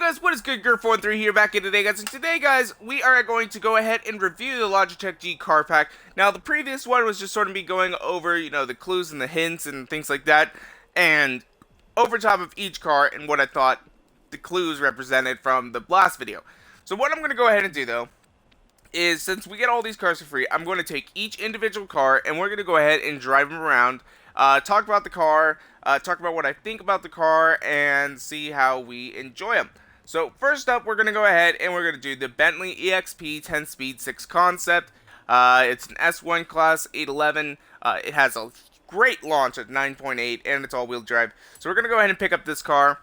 guys, what is good? Gurf13 here back in today, guys, and today, guys, we are going to go ahead and review the Logitech G car pack. Now, the previous one was just sort of me going over, the clues and the hints and things like that, and over top of each car and what I thought the clues represented from the last video. So what I'm going to go ahead and do, though, is since we get all these cars for free, I'm going to take each individual car and we're going to go ahead and drive them around, talk about the car, talk about what I think about the car, and see how we enjoy them. So first up, we're going to go ahead and we're going to do the Bentley EXP 10-speed 6 concept. It's an S1 class 811. It has a great launch at 9.8 and it's all-wheel drive. So we're going to go ahead and pick up this car.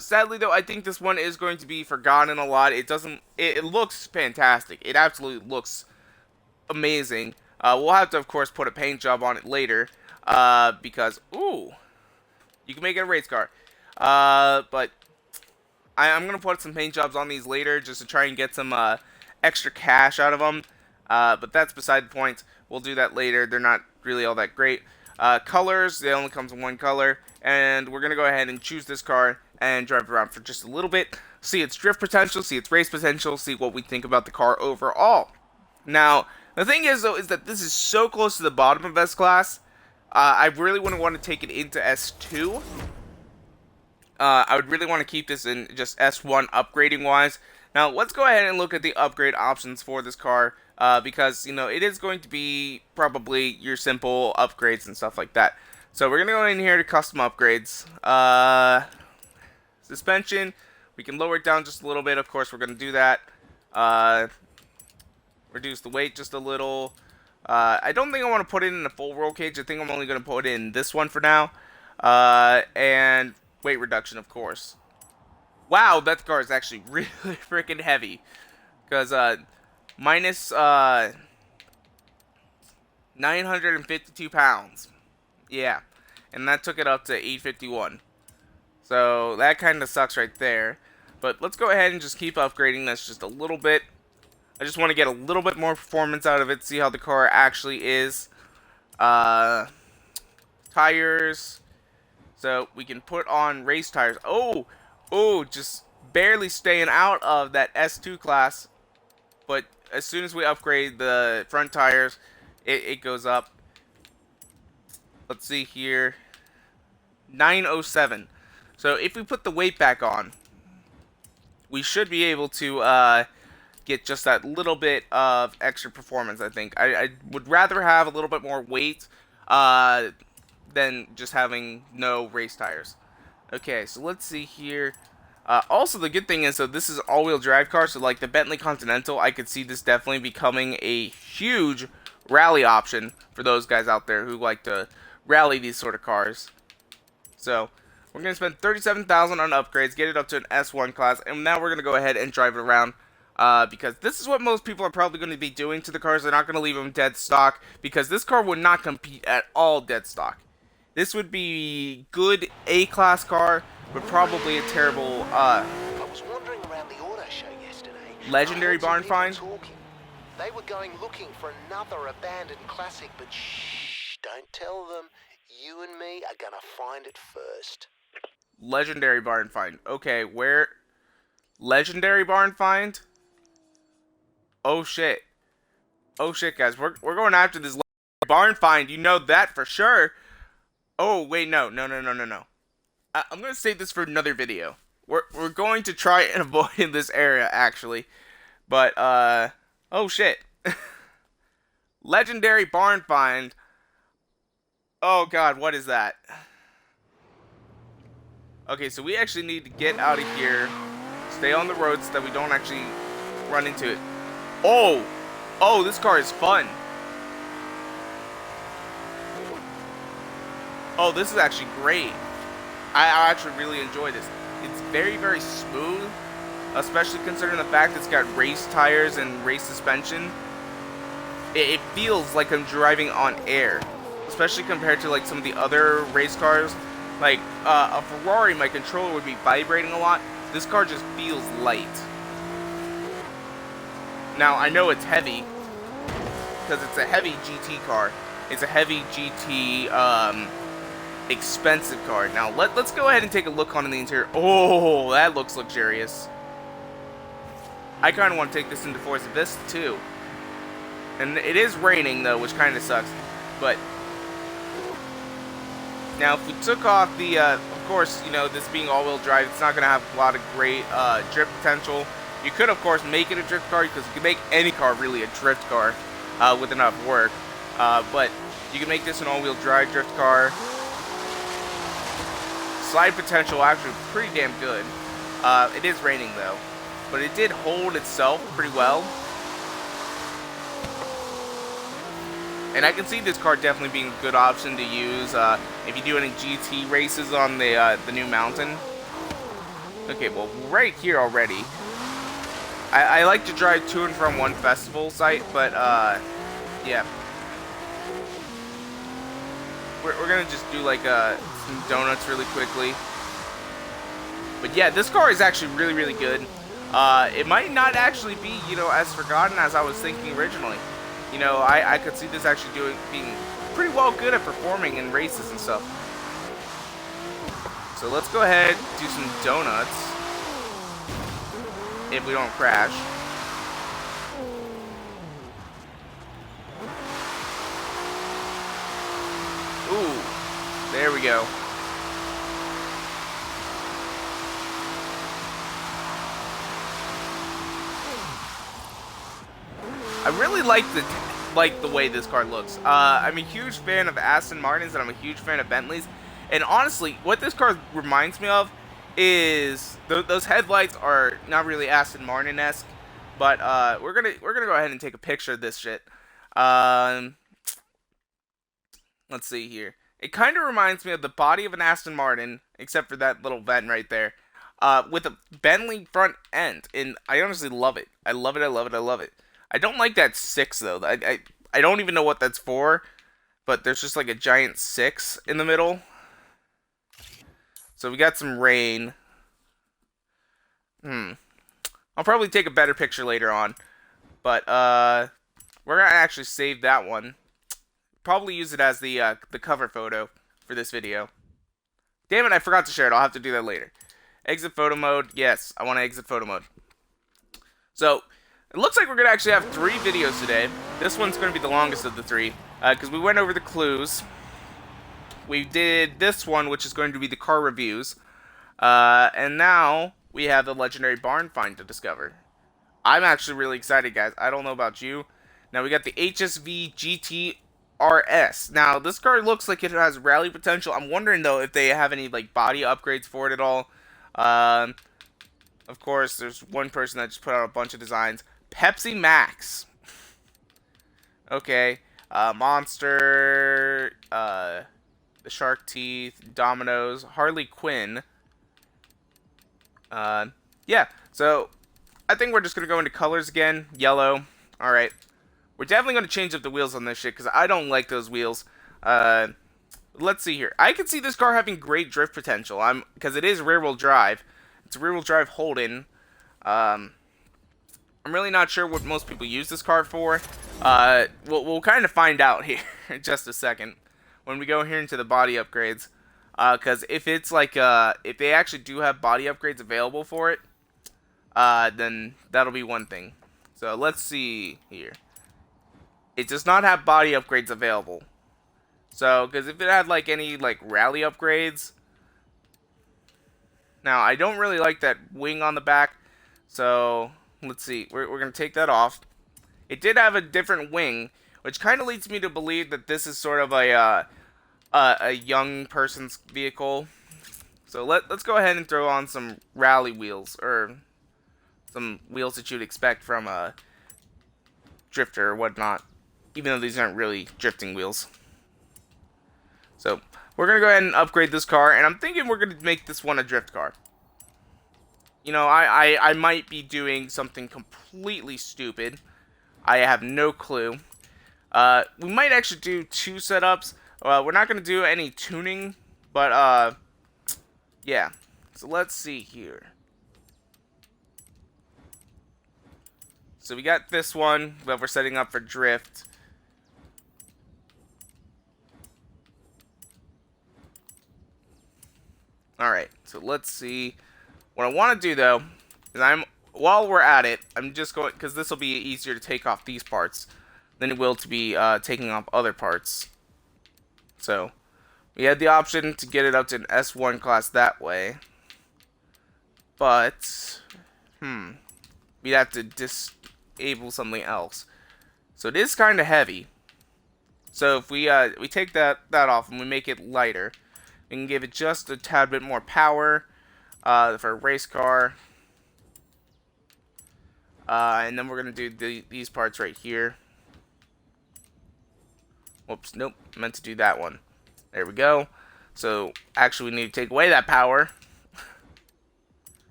Sadly though, I think this one is going to be forgotten a lot. It looks fantastic. It absolutely looks amazing. We'll have to, of course, put a paint job on it later, because, ooh, you can make it a race car. But I'm going to put some paint jobs on these later just to try and get some, extra cash out of them. But that's beside the point. We'll do that later. They're not really all that great. Colors, they only comes in one color. And we're going to go ahead and choose this car and drive around for just a little bit. See its drift potential, see its race potential, see what we think about the car overall. Now, the thing is, though, is that this is so close to the bottom of S-Class. I really wouldn't want to take it into S2. I would really want to keep this in just S1 upgrading-wise. Now, let's go ahead and look at the upgrade options for this car, because, it is going to be probably your simple upgrades and stuff like that. So we're going to go in here to custom upgrades. Suspension, we can lower it down just a little bit. Of course, we're going to do that. Reduce the weight just a little. I don't think I want to put it in a full roll cage. I think I'm only going to put it in this one for now. And weight reduction, of course. Wow, that car is actually really freaking heavy. Because minus 952 pounds. Yeah, and that took it up to 851. So that kind of sucks right there. But let's go ahead and just keep upgrading this just a little bit. I just want to get a little bit more performance out of it, see how the car actually is. Tires. So we can put on race tires. Oh, just barely staying out of that S2 class. But as soon as we upgrade the front tires, it goes up. Let's see here. 907. So if we put the weight back on, we should be able to get just that little bit of extra performance, I think. I would rather have a little bit more weight than just having no race tires. Okay, so let's see here. Also, the good thing is, so this is an all-wheel drive car, so like the Bentley Continental, I could see this definitely becoming a huge rally option for those guys out there who like to rally these sort of cars. So we're going to spend $37,000 on upgrades, get it up to an S1 class, and now we're going to go ahead and drive it around. Because this is what most people are probably going to be doing to the cars. They're not going to leave them dead stock, because this car would not compete at all dead stock. This would be good A-class car, but probably a terrible I was wandering around the auto show yesterday. legendary barn find. They were going looking for another abandoned classic, but shh, don't tell them. You and me are gonna find it first. Legendary barn find. Okay, where? Legendary barn find? Oh shit. Oh shit, guys. We're going after this barn find. You know that for sure. Oh, wait, no. I'm going to save this for another video. We're going to try and avoid this area, actually. But, oh shit. Legendary barn find. Oh god, what is that? Okay, so we actually need to get out of here. Stay on the road so that we don't actually run into it. Oh, this car is fun. Oh, this is actually great. I actually really enjoy this. It's very, very smooth, especially considering the fact it's got race tires and race suspension. It feels like I'm driving on air, especially compared to like some of the other race cars. Like a Ferrari, my controller would be vibrating a lot. This car just feels light. Now, I know it's heavy, because it's a heavy GT car. It's a heavy GT expensive car. Now, let's go ahead and take a look on the interior. Oh, that looks luxurious. I kind of want to take this into Forza Vista, too. And it is raining, though, which kind of sucks. But now, if we took off the, of course, you know, this being all-wheel drive, it's not going to have a lot of great drift potential. You could, of course, make it a drift car, because you can make any car really a drift car with enough work. But you can make this an all-wheel drive drift car. Slide potential actually pretty damn good. It is raining, though. But it did hold itself pretty well. And I can see this car definitely being a good option to use if you do any GT races on the new mountain. Okay, well, right here already. I like to drive to and from one festival site, but yeah. We're gonna just do like some donuts really quickly. But yeah, this car is actually really, really good. It might not actually be, you know, as forgotten as I was thinking originally. You know, I could see this actually being pretty well good at performing in races and stuff. So let's go ahead, do some donuts. If we don't crash. Ooh, there we go. I really like the way this car looks. I'm a huge fan of Aston Martins and I'm a huge fan of Bentleys. And honestly, what this car reminds me of is those headlights are not really Aston Martin-esque, but we're gonna go ahead and take a picture of this shit. Let's see here. It kind of reminds me of the body of an Aston Martin, except for that little vent right there, with a Bentley front end, and I honestly love it. I love it. I love it. I love it. I don't like that 6 though. I don't even know what that's for, but there's just like a giant 6 in the middle. So we got some rain. I'll probably take a better picture later on, but we're gonna actually save that one. Probably use it as the cover photo for this video. Damn it, I forgot to share it. I'll have to do that later. Exit photo mode. Yes, I want to exit photo mode. So it looks like we're going to actually have 3 videos today. This one's going to be the longest of the 3, because we went over the clues. We did this one, which is going to be the car reviews. And now we have the legendary barn find to discover. I'm actually really excited, guys. I don't know about you. Now we got the HSV GTRS. Now this car looks like it has rally potential. I'm wondering though if they have any like body upgrades for it at all. Of course, there's one person that just put out a bunch of designs. Pepsi Max. Okay. Monster. The Shark Teeth. Dominoes. Harley Quinn. Yeah. So, I think we're just going to go into colors again. Yellow. Alright. We're definitely going to change up the wheels on this shit, because I don't like those wheels. Let's see here. I could see this car having great drift potential. Because it is rear-wheel drive. It's a rear-wheel drive Holden. I'm really not sure what most people use this car for. We'll kind of find out here in just a second when we go here into the body upgrades. Because if it's like, if they actually do have body upgrades available for it, then that'll be one thing. So let's see here. It does not have body upgrades available. So, because if it had like any like rally upgrades. Now, I don't really like that wing on the back. So, let's see. We're going to take that off. It did have a different wing, which kind of leads me to believe that this is sort of a young person's vehicle. So, let's go ahead and throw on some rally wheels, or some wheels that you'd expect from a drifter or whatnot, even though these aren't really drifting wheels. So, we're going to go ahead and upgrade this car, and I'm thinking we're going to make this one a drift car. You know, I might be doing something completely stupid. I have no clue. We might actually do 2 setups. We're not going to do any tuning, but, yeah. So, let's see here. So, we got this one that we're setting up for drift. Alright, so let's see. What I want to do, though, is while we're at it, I'm just going, because this will be easier to take off these parts than it will to be taking off other parts. So, we had the option to get it up to an S1 class that way. But, we'd have to disable something else. So it is kind of heavy. So if we take that off and we make it lighter, we can give it just a tad bit more power for a race car. And then we're going to do these parts right here. Whoops, nope, meant to do that one. There we go. So actually we need to take away that power.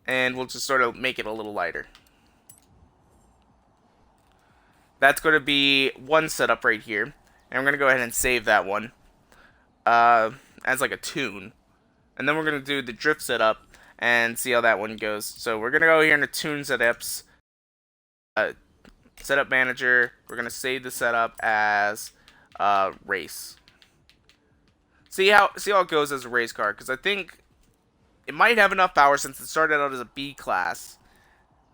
And we'll just sort of make it a little lighter. That's going to be one setup right here. And we're going to go ahead and save that one as like a tune. And then we're going to do the drift setup and see how that one goes. So we're going to go here into tune setups. Setup manager. We're going to save the setup as race. See how it goes as a race car. Because I think it might have enough power since it started out as a B class.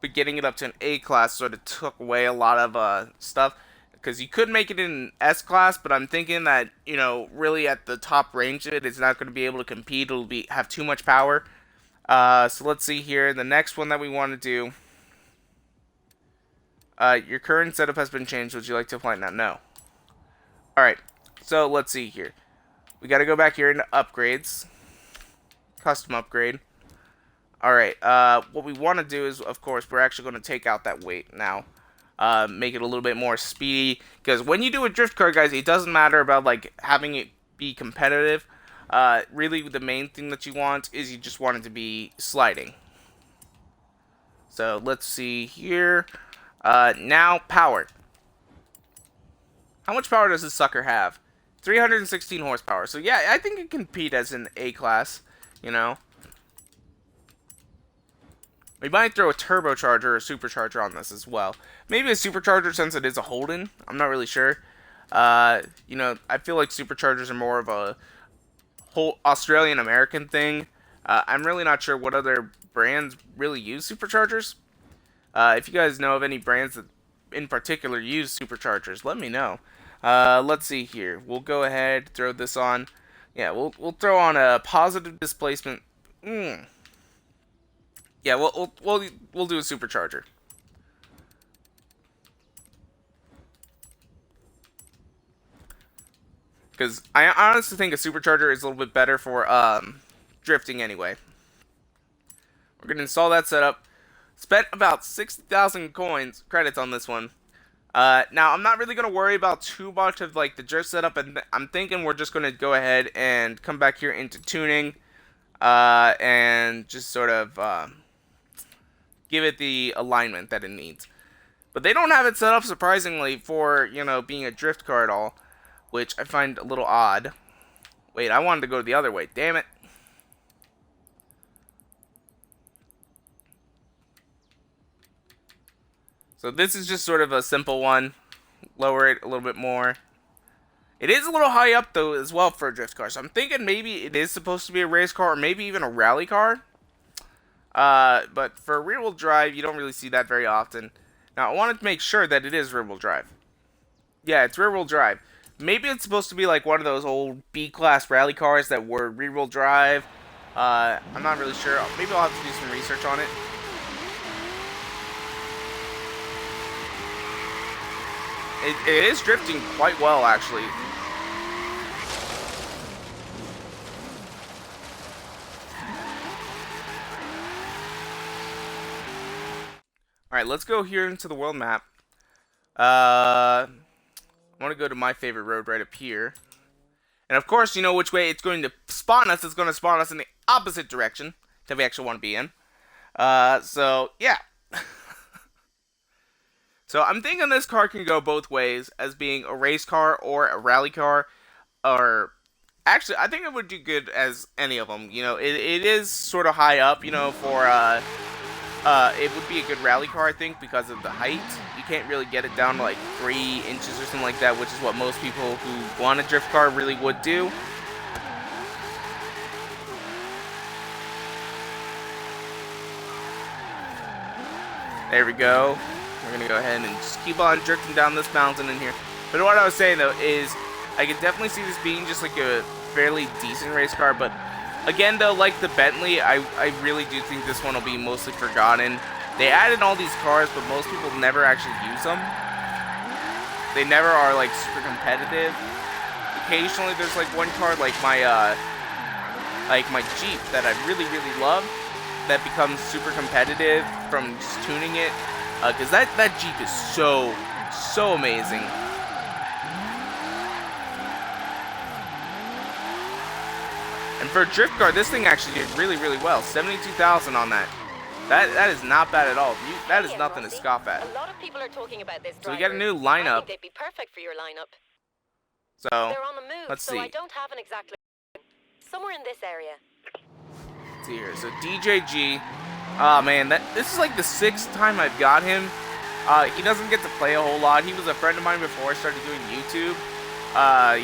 But getting it up to an A class sort of took away a lot of stuff, because you could make it in S class, but I'm thinking that, you know, really at the top range of it, it's not going to be able to compete. It'll have too much power. So let's see here. The next one that we want to do. Your current setup has been changed. Would you like to apply it now? No. Alright, so let's see here. We got to go back here into upgrades. Custom upgrade. Alright, what we want to do is, of course, we're actually going to take out that weight now. Make it a little bit more speedy. Because when you do a drift car, guys, it doesn't matter about, like, having it be competitive. Really, the main thing that you want is you just want it to be sliding. So, let's see here. Now, power. How much power does this sucker have? 316 horsepower. So, yeah, I think it can compete as an A class, you know. We might throw a turbocharger or a supercharger on this as well. Maybe a supercharger since it is a Holden. I'm not really sure. You know, I feel like superchargers are more of a whole Australian-American thing. I'm really not sure what other brands really use superchargers. If you guys know of any brands that in particular use superchargers, let me know. Let's see here. We'll go ahead, throw this on. Yeah, we'll throw on a positive displacement. Yeah, we'll do a supercharger. Because I honestly think a supercharger is a little bit better for drifting anyway. We're going to install that setup. Spent about 60,000 credits on this one. Now, I'm not really going to worry about too much of like the drift setup. And I'm thinking we're just going to go ahead and come back here into tuning. And just sort of give it the alignment that it needs. But they don't have it set up, surprisingly, for, you know, being a drift car at all, which I find a little odd. Wait, I wanted to go the other way. Damn it. So this is just sort of a simple one. Lower it a little bit more. It is a little high up, though, as well for a drift car. So I'm thinking maybe it is supposed to be a race car or maybe even a rally car. But for rear-wheel drive, you don't really see that very often. Now, I wanted to make sure that it is rear-wheel drive. Yeah, it's rear-wheel drive. Maybe it's supposed to be like one of those old B-class rally cars that were rear-wheel drive. I'm not really sure. Maybe I'll have to do some research on it. It is drifting quite well, actually. Alright, let's go here into the world map. I want to go to my favorite road right up here. And of course, you know which way it's going to spawn us. It's going to spawn us in the opposite direction that we actually want to be in. So, yeah. So, I'm thinking this car can go both ways as being a race car or a rally car. Or, actually, I think it would do good as any of them. You know, it is sort of high up, you know, for... it would be a good rally car, I think, because of the height. You can't really get it down to like 3 inches or something like that, which is what most people who want a drift car really would do. There we go. We're gonna go ahead and just keep on drifting down this mountain in here. But what I was saying though is, I could definitely see this being just like a fairly decent race car. But again though, like the Bentley, I really do think this one will be mostly forgotten. They added all these cars, but most people never actually use them. They never are like super competitive. Occasionally there's like one car like my Jeep that I really love that becomes super competitive from just tuning it, because that Jeep is so amazing. And for a drift car, this thing actually did really well. 72,000 on that. That is not bad at all. That is nothing to scoff at. A lot of people are talking about this So we driver. got a new I lineup. think they'd be perfect for your lineup. So They're on the move, let's so see. I don't have an exact location. Somewhere in this area. Let's see here. So DJG. Oh man, this is like the 6th time I've got him. He doesn't get to play a whole lot. He was a friend of mine before I started doing YouTube.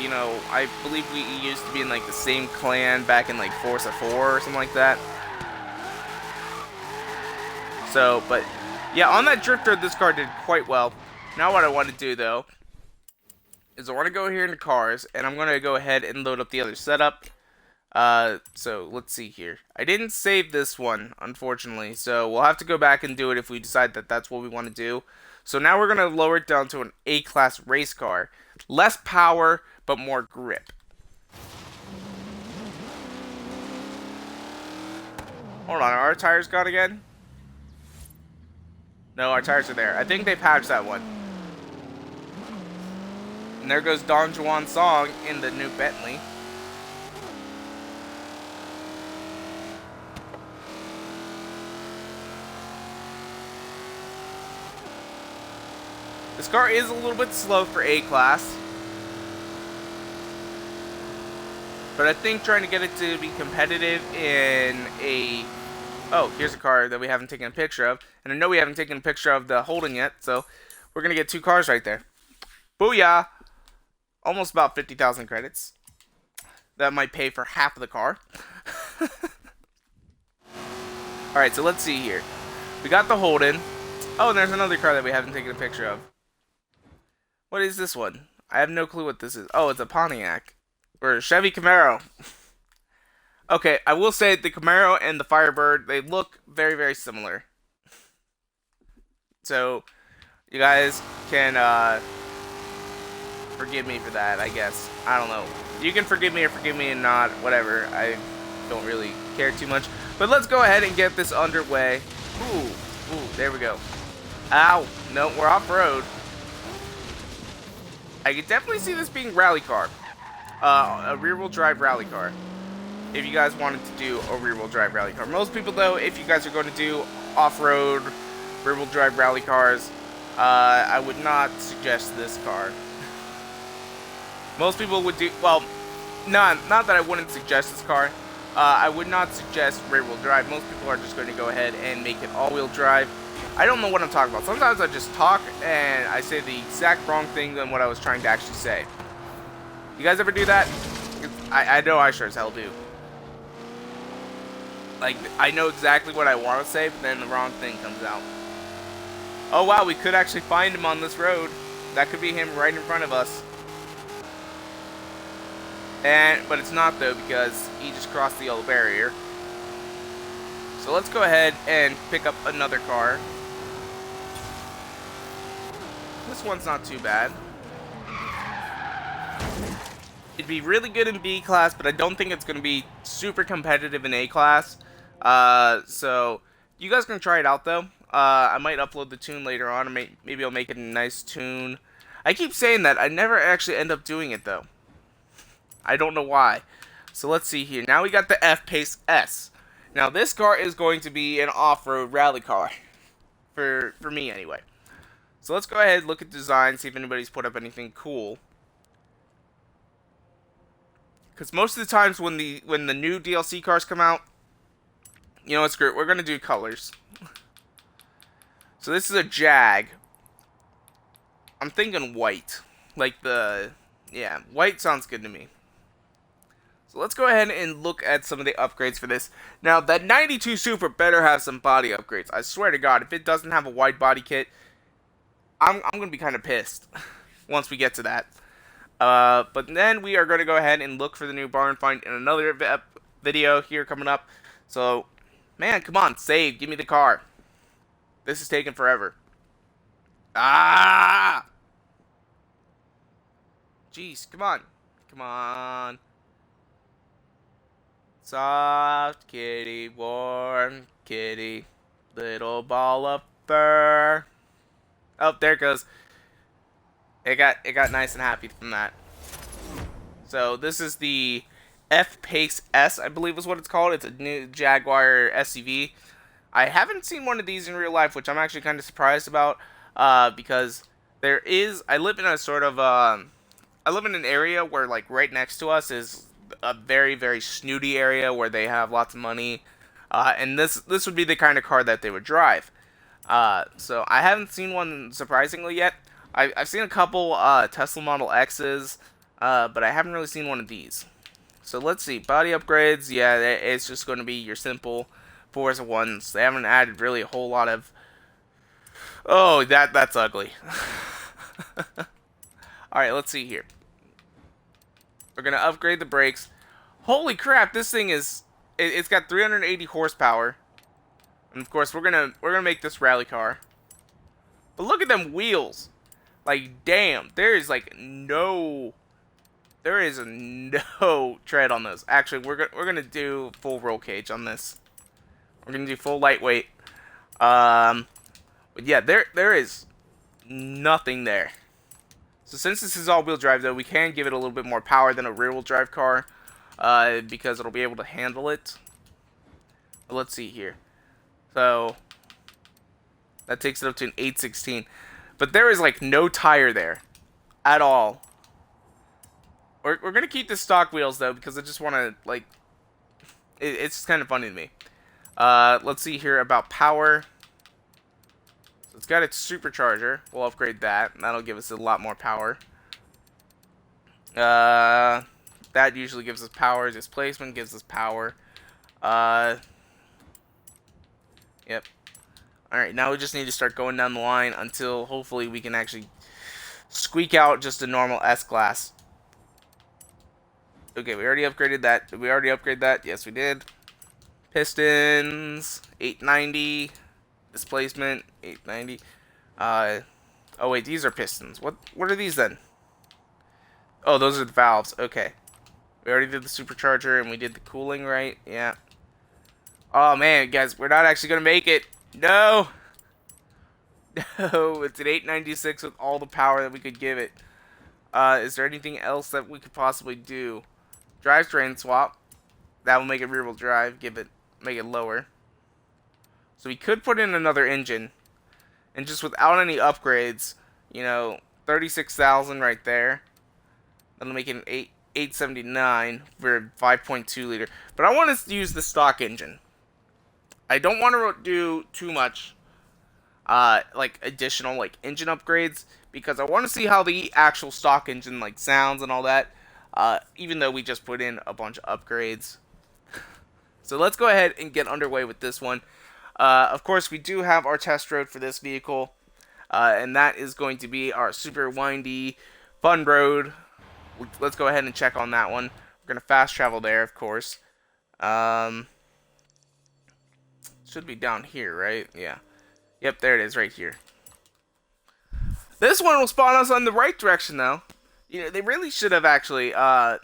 You know, I believe we used to be in like the same clan back in like Forza 4 or something like that. So, but yeah, on that drifter, this car did quite well. Now what I want to do though is I want to go here into cars, and I'm going to go ahead and load up the other setup. So let's see here. I didn't save this one, unfortunately, so we'll have to go back and do it if we decide that that's what we want to do. So now we're going to lower it down to an A-class race car. Less power, but more grip. Hold on, are our tires gone again? No, our tires are there. I think they patched that one. And there goes Don Juan's song in the new Bentley. This car is a little bit slow for A-Class. But I think trying to get it to be competitive in a... Oh, here's a car that we haven't taken a picture of. And I know we haven't taken a picture of the Holden yet, so we're going to get 2 cars right there. Booyah! Almost about 50,000 credits. That might pay for half of the car. Alright, so let's see here. We got the Holden. Oh, and there's another car that we haven't taken a picture of. What is this one? I have no clue what this is. Oh, it's a Pontiac. Or a Chevy Camaro. Okay, I will say the Camaro and the Firebird, they look very similar. So, you guys can forgive me for that, I guess. I don't know. You can forgive me or forgive me and not, whatever. I don't really care too much. But let's go ahead and get this underway. Ooh, there we go. Ow, no, we're off-road. I could definitely see this being rally car. A rear-wheel drive rally car. If you guys wanted to do a rear-wheel drive rally car. Most people, though, if you guys are going to do off-road rear-wheel drive rally cars, I would not suggest this car. Most people would do, well, not that I wouldn't suggest this car. I would not suggest rear-wheel drive. Most people are just going to go ahead and make it all-wheel drive. I don't know what I'm talking about. Sometimes I just talk and I say the exact wrong thing than what I was trying to actually say. You guys ever do that? I know I sure as hell do. Like, I know exactly what I want to say, but then the wrong thing comes out. Oh wow, we could actually find him on this road. That could be him right in front of us. But it's not though, because he just crossed the yellow barrier. So let's go ahead and pick up another car. This one's not too bad. It'd be really good in B class, but I don't think it's going to be super competitive in A class. So you guys can try it out though. I might upload the tune later on, or maybe I'll make it a nice tune. I keep saying that. I never actually end up doing it though. I don't know why. So let's see here. Now we got the F-Pace S. Now this car is going to be an off-road rally car. For me anyway. So let's go ahead, look at design, see if anybody's put up anything cool. Because most of the times when the new DLC cars come out, you know what, screw it, we're gonna do colors. So this is a Jag. I'm thinking white. Like yeah, white sounds good to me. So let's go ahead and look at some of the upgrades for this. Now, that 92 Supra better have some body upgrades. I swear to God, if it doesn't have a wide body kit, I'm going to be kind of pissed once we get to that. But then we are going to go ahead and look for the new barn find in another video here coming up. So, man, come on, save. Give me the car. This is taking forever. Ah! Jeez, come on. Come on. Soft kitty, warm kitty, little ball of fur. Oh, there it goes. It got nice and happy from that. So this is the F-Pace S, I believe is what it's called. It's a new Jaguar SUV. I haven't seen one of these in real life, which I'm actually kind of surprised about, because I live in a sort of, I live in an area where, like, right next to us is a very, very snooty area where they have lots of money, and this would be the kind of car that they would drive. So I haven't seen one, surprisingly, yet. I've seen a couple Tesla Model X's, but I haven't really seen one of these. So let's see, body upgrades, yeah, it's just going to be your simple Forza ones. They haven't added really a whole lot of... Oh, that's ugly. Alright, let's see here. We're going to upgrade the brakes. Holy crap, this thing is... It's got 380 horsepower. And of course, we're gonna make this rally car. But look at them wheels. Like, damn, there is no tread on those. Actually, we're gonna do full roll cage on this. We're gonna do full lightweight. But yeah, there is nothing there. So since this is all-wheel drive, though, we can give it a little bit more power than a rear-wheel drive car, because it'll be able to handle it. But let's see here. So that takes it up to an 816. But there is, like, no tire there at all. We're going to keep the stock wheels, though, because I just want to, like... It's just kind of funny to me. Let's see here about power. So it's got its supercharger. We'll upgrade that. That'll give us a lot more power. That usually gives us power. Displacement gives us power. Yep. Alright, now we just need to start going down the line until hopefully we can actually squeak out just a normal S-Class. Okay, we already upgraded that. Did we already upgrade that? Yes, we did. Pistons, 890. Displacement, 890. Oh wait, these are pistons. What are these then? Oh, those are the valves. Okay. We already did the supercharger and we did the cooling, right? Yeah. Oh man, guys, we're not actually gonna make it. No! No, it's an 896 with all the power that we could give it. Is there anything else that we could possibly do? Drivetrain swap. That will make it rear-wheel drive, make it lower. So we could put in another engine. And just without any upgrades, you know, 36,000 right there. That'll make it an 879 for a 5.2 liter. But I want to use the stock engine. I don't want to do too much, like, additional, like, engine upgrades, because I want to see how the actual stock engine, like, sounds and all that, even though we just put in a bunch of upgrades. So let's go ahead and get underway with this one. Of course, we do have our test road for this vehicle, and that is going to be our super windy, fun road. Let's go ahead and check on that one. We're going to fast travel there, of course. Should be down here, right? Yeah. Yep, there it is, right here. This one will spawn us on the right direction, though. You know, they really should have actually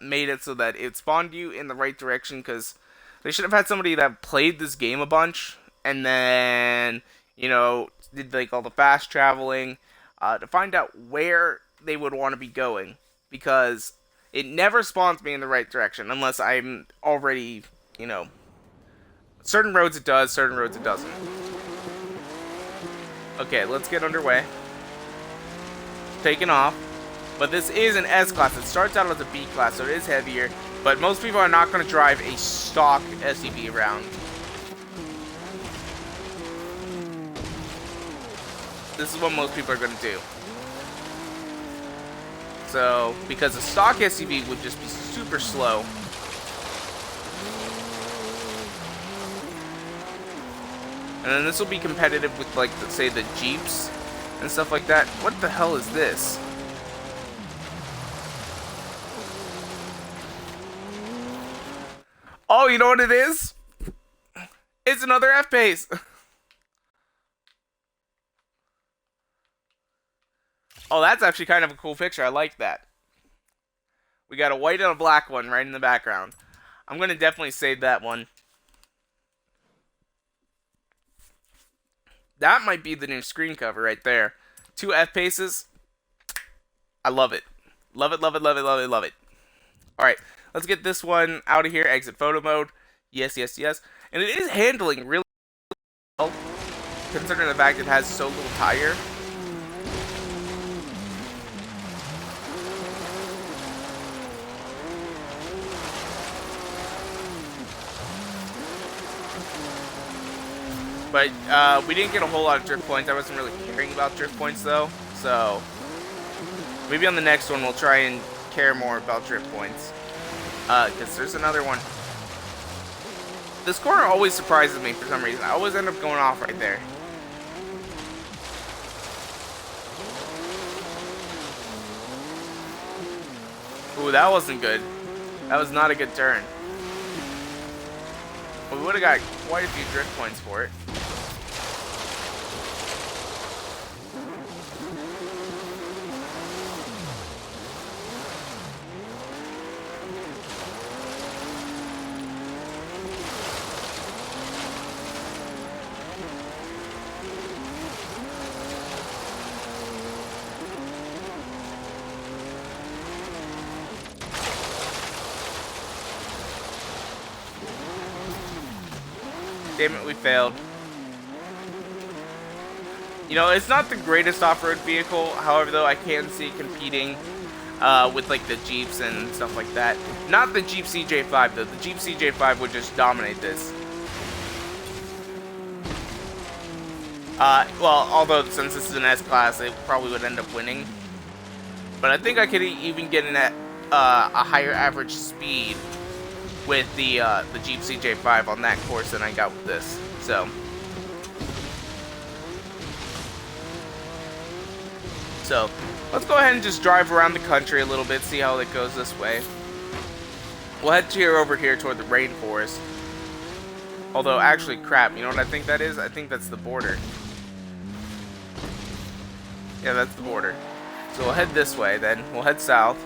made it so that it spawned you in the right direction, because they should have had somebody that played this game a bunch, and then, you know, did, like, all the fast traveling to find out where they would want to be going, because it never spawns me in the right direction, unless I'm already, you know... Certain roads it does, certain roads it doesn't. Okay, let's get underway. Taking off. But this is an S-Class. It starts out as a B-Class, so it is heavier. But most people are not going to drive a stock SUV around. This is what most people are going to do. So, because a stock SUV would just be super slow. And then this will be competitive with, like, say, the Jeeps and stuff like that. What the hell is this? Oh, you know what it is? It's another F-Pace. Oh, that's actually kind of a cool picture. I like that. We got a white and a black one right in the background. I'm going to definitely save that one. That might be the new screen cover right there. 2 F-Paces. I love it. Love it, love it, love it, love it, love it. Alright, let's get this one out of here. Exit photo mode. Yes, yes, yes. And it is handling really well, considering the fact it has so little tire. But we didn't get a whole lot of drift points. I wasn't really caring about drift points though. So maybe on the next one we'll try and care more about drift points. Because there's another one. This corner always surprises me for some reason. I always end up going off right there. Ooh, that wasn't good. That was not a good turn. But we would have got quite a few drift points for it. Damn it, we failed. You know, it's not the greatest off-road vehicle. However, though, I can see competing with, like, the Jeeps and stuff like that. Not the Jeep CJ5, though. The Jeep CJ5 would just dominate this. Well, although since this is an S-Class, it probably would end up winning. But I think I could even get in at a higher average speed with the Jeep CJ5 on that course than I got with this. So let's go ahead and just drive around the country a little bit, see how it goes this way. We'll head over here toward the rainforest. Although, actually, crap, you know what I think that is? I think that's the border. Yeah, that's the border. So we'll head this way then. We'll head south.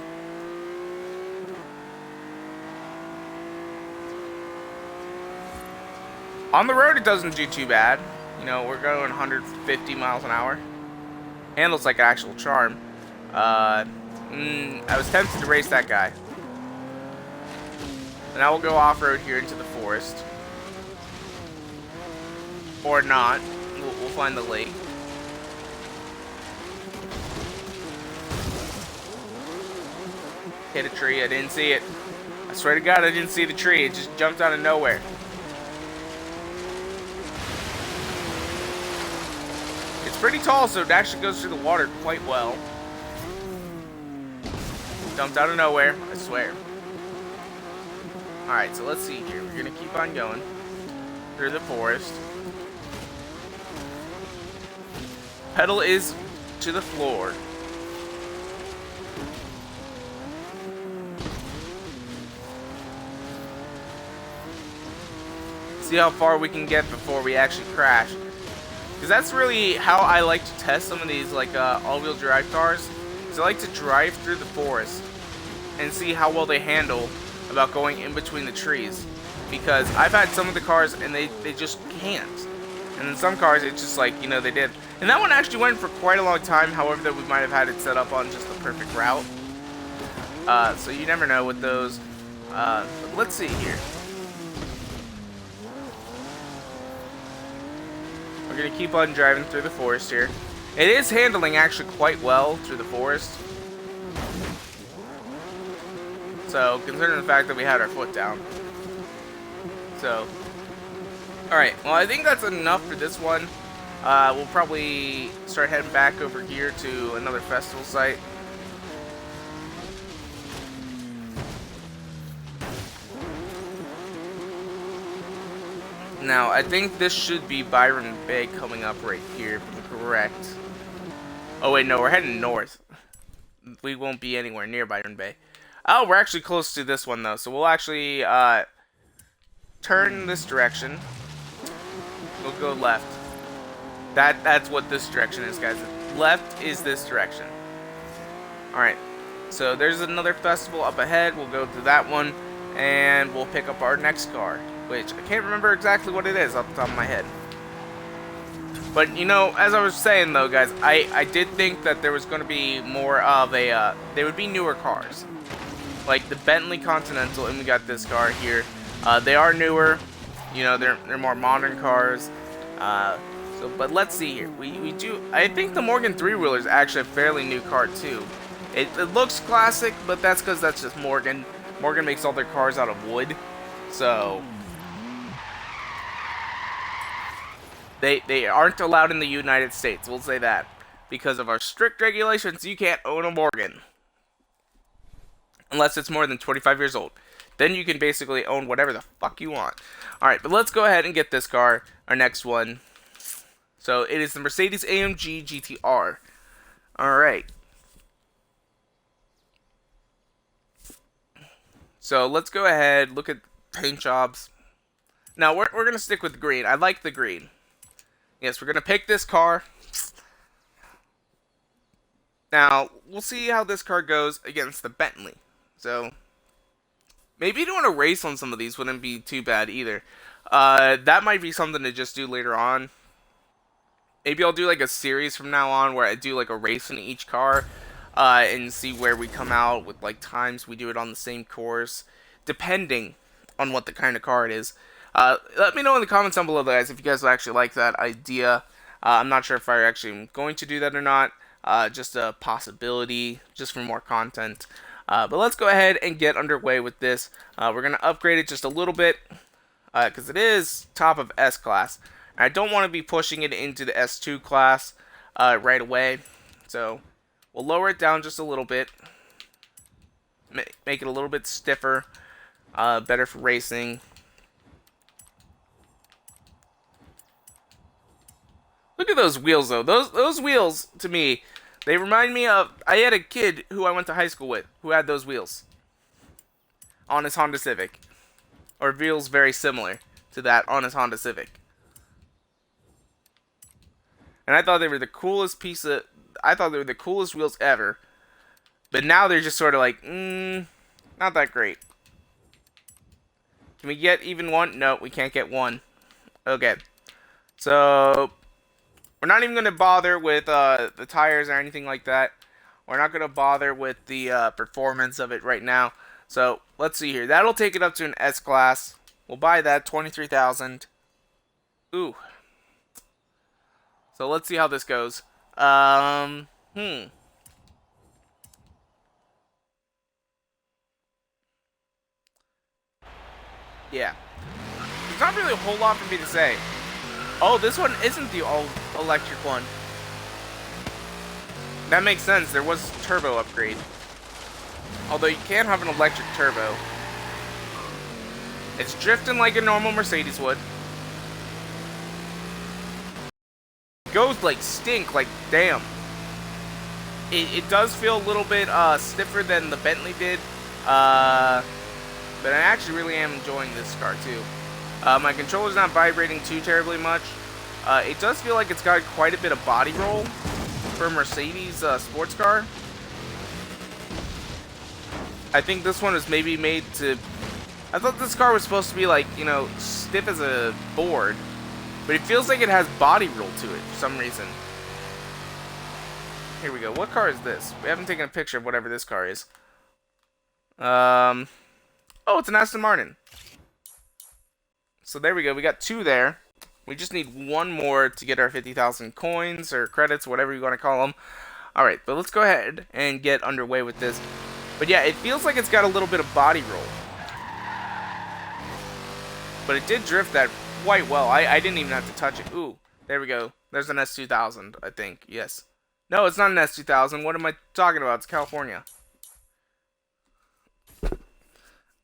On the road, it doesn't do too bad. You know, we're going 150 miles an hour. Handles like an actual charm. I was tempted to race that guy. And now we'll go off-road here into the forest. Or not. We'll find the lake. Hit a tree. I didn't see it. I swear to God, I didn't see the tree. It just jumped out of nowhere. It's pretty tall, so it actually goes through the water quite well. Jumped out of nowhere, I swear. Alright, so let's see here. We're gonna keep on going through the forest. Pedal is to the floor. See how far we can get before we actually crash. Because that's really how I like to test some of these, like, all-wheel drive cars. So I like to drive through the forest and see how well they handle about going in between the trees. Because I've had some of the cars and they just can't. And then some cars, it's just like, you know, they did. And that one actually went for quite a long time. However, that we might have had it set up on just the perfect route. So you never know with those. But let's see here. We're going to keep on driving through the forest here. It is handling actually quite well through the forest. So, considering the fact that we had our foot down. So, alright, well I think that's enough for this one. We'll probably start heading back over here to another festival site. Now, I think this should be Byron Bay coming up right here, if I'm correct. Oh wait, no, we're heading north. We won't be anywhere near Byron Bay. Oh, we're actually close to this one though, so we'll actually turn this direction. We'll go left. That's what this direction is, guys. Left is this direction. Alright, so there's another festival up ahead. We'll go to that one, and we'll pick up our next car, which I can't remember exactly what it is off the top of my head. But, you know, as I was saying, though, guys, I did think that there was going to be more of a, they would be newer cars. Like the Bentley Continental, and we got this car here. They are newer. You know, they're more modern cars. But let's see here. We do. I think the Morgan 3-wheeler is actually a fairly new car too. It looks classic, but that's because that's just Morgan. Morgan makes all their cars out of wood, so they aren't allowed in the United States. We'll say that because of our strict regulations. You can't own a Morgan unless it's more than 25 years old. Then you can basically own whatever the fuck you want. Alright, but let's go ahead and get this car, our next one. So, it is the Mercedes-AMG GTR. Alright. So, let's go ahead, look at paint jobs. Now, we're going to stick with green. I like the green. Yes, we're going to pick this car. Now, we'll see how this car goes against the Bentley. So, maybe doing a race on some of these wouldn't be too bad either. That might be something to just do later on. Maybe I'll do like a series from now on where I do like a race in each car and see where we come out with like times we do it on the same course, depending on what the kind of car it is. Let me know in the comments down below, guys, if you guys actually like that idea. I'm not sure if I actually am going to do that or not. Just a possibility, just for more content. But let's go ahead and get underway with this. We're going to upgrade it just a little bit because it is top of S class. I don't want to be pushing it into the S2 class right away. So we'll lower it down just a little bit. Make it a little bit stiffer. Better for racing. Look at those wheels, though. Those wheels, to me, they remind me of... I had a kid who I went to high school with who had those wheels on his Honda Civic. Or wheels very similar to that on his Honda Civic. And I thought they were the coolest piece of... I thought they were the coolest wheels ever. But now they're just sort of like, not that great. Can we get even one? No, we can't get one. Okay. So, we're not even going to bother with the tires or anything like that. We're not going to bother with the performance of it right now. So, let's see here. That'll take it up to an S class. We'll buy that, $23,000. Ooh. So, let's see how this goes. Yeah. There's not really a whole lot for me to say. Oh, this one isn't the all-electric one. That makes sense. There was a turbo upgrade. Although you can have an electric turbo. It's drifting like a normal Mercedes would. It goes like stink, like damn. It does feel a little bit stiffer than the Bentley did. But I actually really am enjoying this car too. My controller's not vibrating too terribly much. It does feel like it's got quite a bit of body roll for a Mercedes sports car. I think this one was maybe made to... I thought this car was supposed to be like, you know, stiff as a board. But it feels like it has body roll to it for some reason. Here we go. What car is this? We haven't taken a picture of whatever this car is. Oh, it's an Aston Martin. So there we go. We got two there. We just need one more to get our 50,000 coins or credits, whatever you want to call them. Alright, but let's go ahead and get underway with this. But yeah, it feels like it's got a little bit of body roll. But it did drift that quite well. I didn't even have to touch it. Ooh, there we go. There's an S2000, I think. Yes. No, it's not an S2000. What am I talking about? It's California.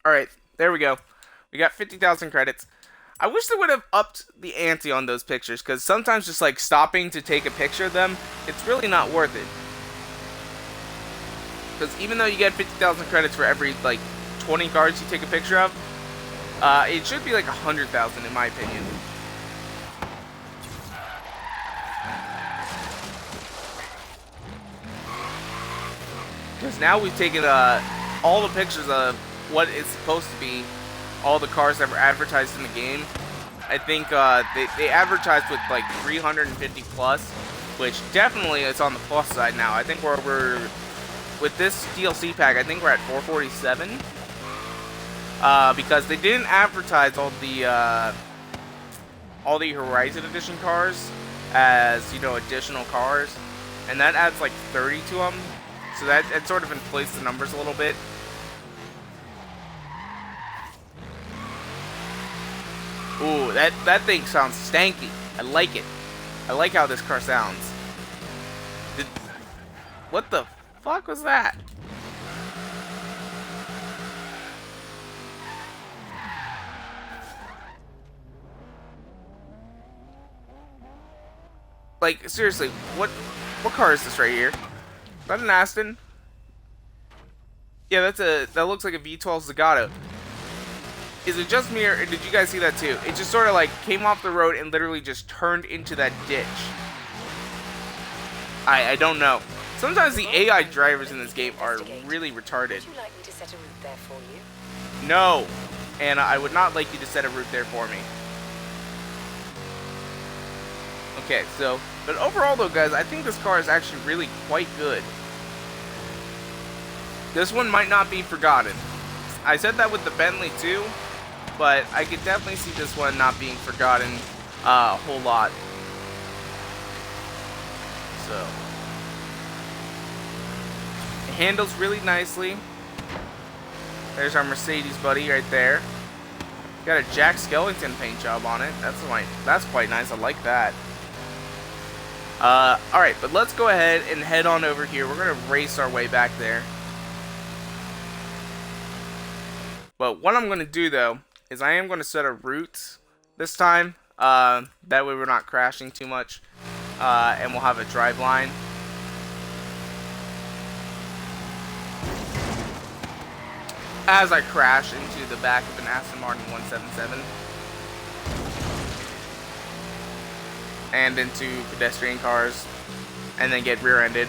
Alright, there we go. We got 50,000 credits. I wish they would have upped the ante on those pictures, because sometimes just like stopping to take a picture of them, it's really not worth it. Because even though you get 50,000 credits for every like 20 cars you take a picture of, it should be like 100,000 in my opinion. Because now we've taken all the pictures of what it's supposed to be, all the cars that were advertised in the game. I think they advertised with like 350 plus, which definitely is on the plus side now. I think we're with this DLC pack, I think we're at 447. Because they didn't advertise all the Horizon Edition cars as, you know, additional cars, and that adds like 30 to them. So that sort of inflates the numbers a little bit. Ooh, that thing sounds stanky. I like it. I like how this car sounds. What the fuck was that? Like, seriously, what car is this right here? Is that an Aston? Yeah, that looks like a V12 Zagato. Is it just me, or did you guys see that too? It just sort of like came off the road and literally just turned into that ditch. I don't know. Sometimes the AI drivers in this game are really retarded. Would you like me to set a route there for you? No, Anna, I would not like you to set a route there for me. Okay, so, but overall though, guys, I think this car is actually really quite good. This one might not be forgotten. I said that with the Bentley too, but I could definitely see this one not being forgotten a whole lot. So, it handles really nicely. There's our Mercedes buddy right there. Got a Jack Skellington paint job on it. That's quite nice. I like that. Alright, but let's go ahead and head on over here. We're going to race our way back there. But what I'm going to do, though, is I am going to set a route this time. That way we're not crashing too much. And we'll have a drive line. As I crash into the back of an Aston Martin 177. And into pedestrian cars. And then get rear-ended.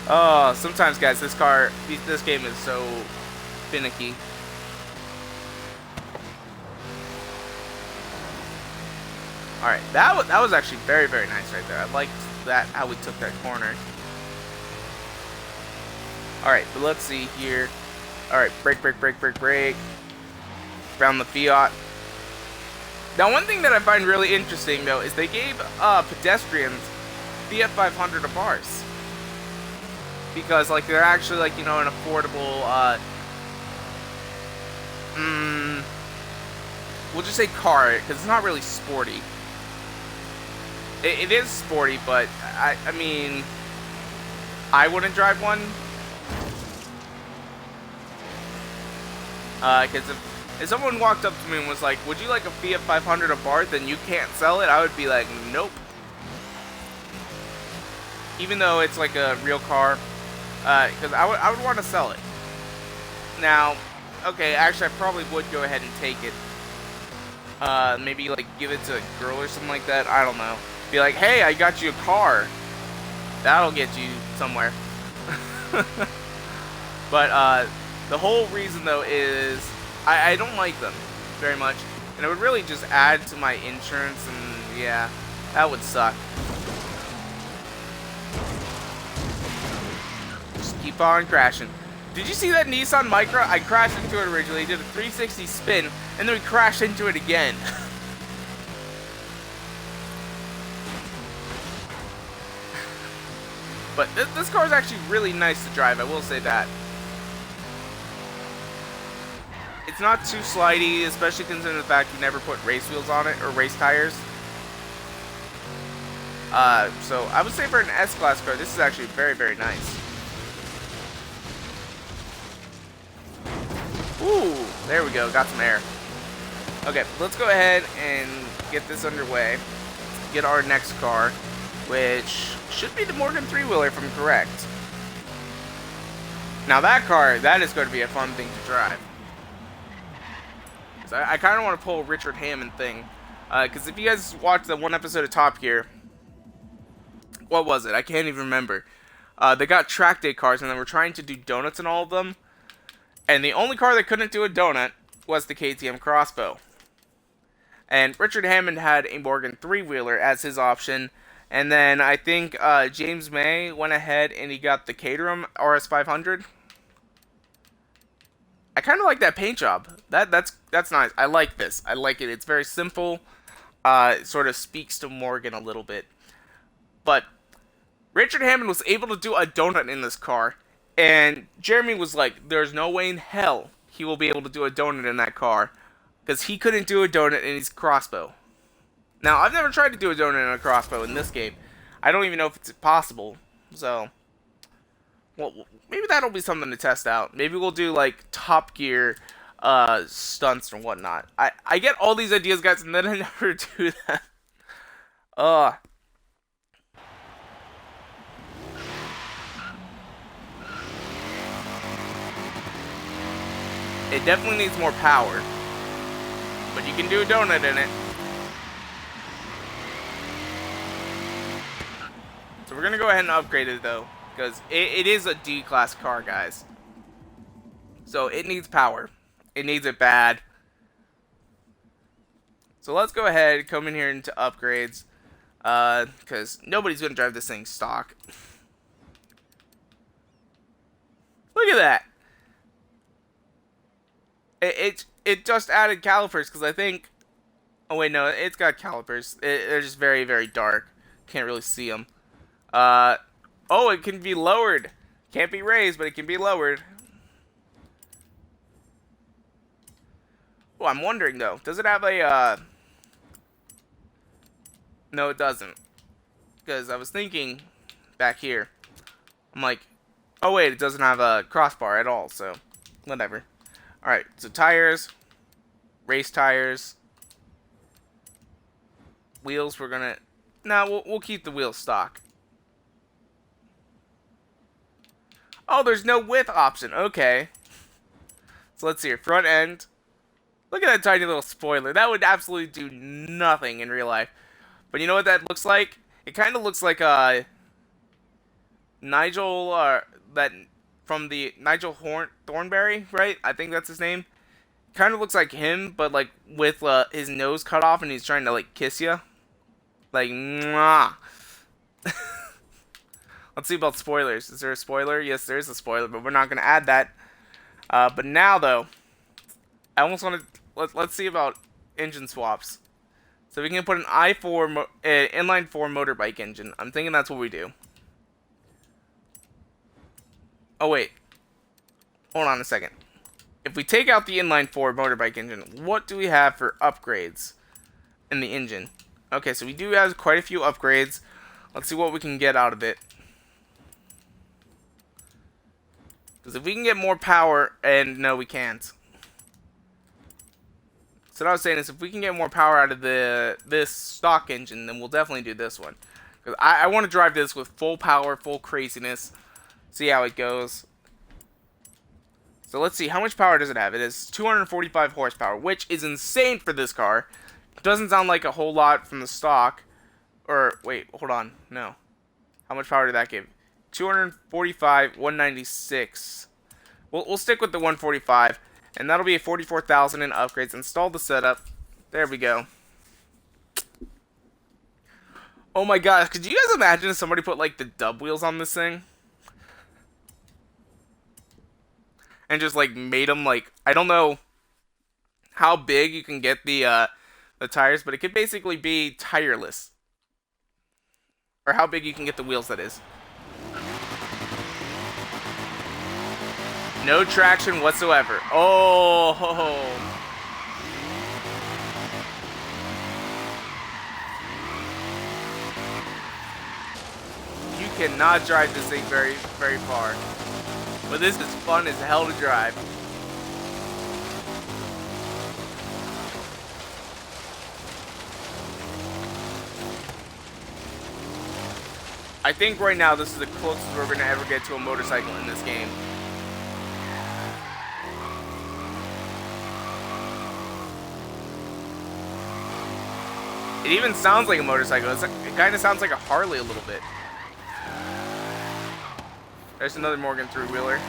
Oh, sometimes, guys, this game is so finicky. Alright, that was actually very, very nice right there. I liked that, how we took that corner. Alright, but let's see here. Alright, brake. Around the Fiat. Now, one thing that I find really interesting, though, is they gave pedestrians Fiat 500 of bars. Because, like, they're actually, like, you know, an affordable, we'll just say car, because it's not really sporty. It is sporty, but, I mean, I wouldn't drive one. Because if someone walked up to me and was like, would you like a Fiat 500 a bar, then you can't sell it, I would be like, nope. Even though it's like a real car. Because I would want to sell it. Now, okay, actually I probably would go ahead and take it. Maybe like give it to a girl or something like that. I don't know. Be like, hey, I got you a car. That'll get you somewhere. But the whole reason though is I don't like them very much. And it would really just add to my insurance, and yeah, that would suck. Keep on crashing. Did you see that Nissan Micra? I crashed into it originally, did a 360 spin, and then we crashed into it again. But this car is actually really nice to drive, I will say that. It's not too slidey, especially considering the fact we never put race wheels on it, or race tires. So I would say for an S-Class car, this is actually very, very nice. Ooh, There we go, got some air. Okay, let's go ahead and get this underway. Get our next car, which should be the Morgan three-wheeler if I'm correct. Now that car, that is going to be a fun thing to drive. I kind of want to pull a Richard Hammond thing. Because if you guys watched the one episode of Top Gear, what was it? I can't even remember. They got track day cars and they were trying to do donuts in all of them. And the only car that couldn't do a donut was the KTM Crossbow. And Richard Hammond had a Morgan three-wheeler as his option. And then I think James May went ahead and he got the Caterham RS500. I kind of like that paint job. That's nice. I like this. I like it. It's very simple. It sort of speaks to Morgan a little bit. But Richard Hammond was able to do a donut in this car. And Jeremy was like, there's no way in hell he will be able to do a donut in that car. Because he couldn't do a donut in his Crossbow. Now, I've never tried to do a donut in a Crossbow in this game. I don't even know if it's possible. So, well, maybe that'll be something to test out. Maybe we'll do, like, Top Gear stunts and whatnot. I get all these ideas, guys, and then I never do them. It definitely needs more power. But you can do a donut in it. So we're going to go ahead and upgrade it, though. Because it is a D-class car, guys. So it needs power. It needs it bad. So let's go ahead and come in here into upgrades. Because nobody's going to drive this thing stock. Look at that. It just added calipers, because I think... Oh, wait, no, it's got calipers. They're just very, very dark. Can't really see them. Oh, it can be lowered. Can't be raised, but it can be lowered. Oh, I'm wondering, though. Does it have a, No, it doesn't. Because I was thinking back here. I'm like, oh, wait, it doesn't have a crossbar at all, so whatever. Alright, so tires. Race tires. Wheels, we're gonna... No, we'll keep the wheels stock. Oh, there's no width option. Okay. So let's see here. Front end. Look at that tiny little spoiler. That would absolutely do nothing in real life. But you know what that looks like? It kind of looks like Nigel, that from the Nigel Thornberry, right? I think that's his name. Kind of looks like him, but like with his nose cut off, and he's trying to like kiss you, like mwah. Let's see about spoilers. Is there a spoiler? Yes, there is a spoiler, but we're not going to add that. But now, though, I almost want to... Let's see about engine swaps. So we can put an inline 4 motorbike engine. I'm thinking that's what we do. Oh, wait. Hold on a second. If we take out the inline 4 motorbike engine, what do we have for upgrades in the engine? Okay, so we do have quite a few upgrades. Let's see what we can get out of it. Because if we can get more power, and no, we can't. So what I was saying is, if we can get more power out of this stock engine, then we'll definitely do this one. Because I want to drive this with full power, full craziness. See how it goes. So let's see, how much power does it have? It has 245 horsepower, which is insane for this car. It doesn't sound like a whole lot from the stock. Or, wait, hold on, no. How much power did that give? 245, 196. We'll stick with the 145, and that'll be a 44,000 in upgrades. Install the setup. There we go. Oh my gosh, could you guys imagine if somebody put like the dub wheels on this thing? And just like made them like, I don't know how big you can get the tires, but it could basically be tireless. Or how big you can get the wheels, that is. No traction whatsoever. Oh, ho, ho. You cannot drive this thing very, very far. But this is fun as hell to drive. I think right now this is the closest we're going to ever get to a motorcycle in this game. It even sounds like a motorcycle. It kind of sounds like a Harley a little bit. There's another Morgan three-wheeler.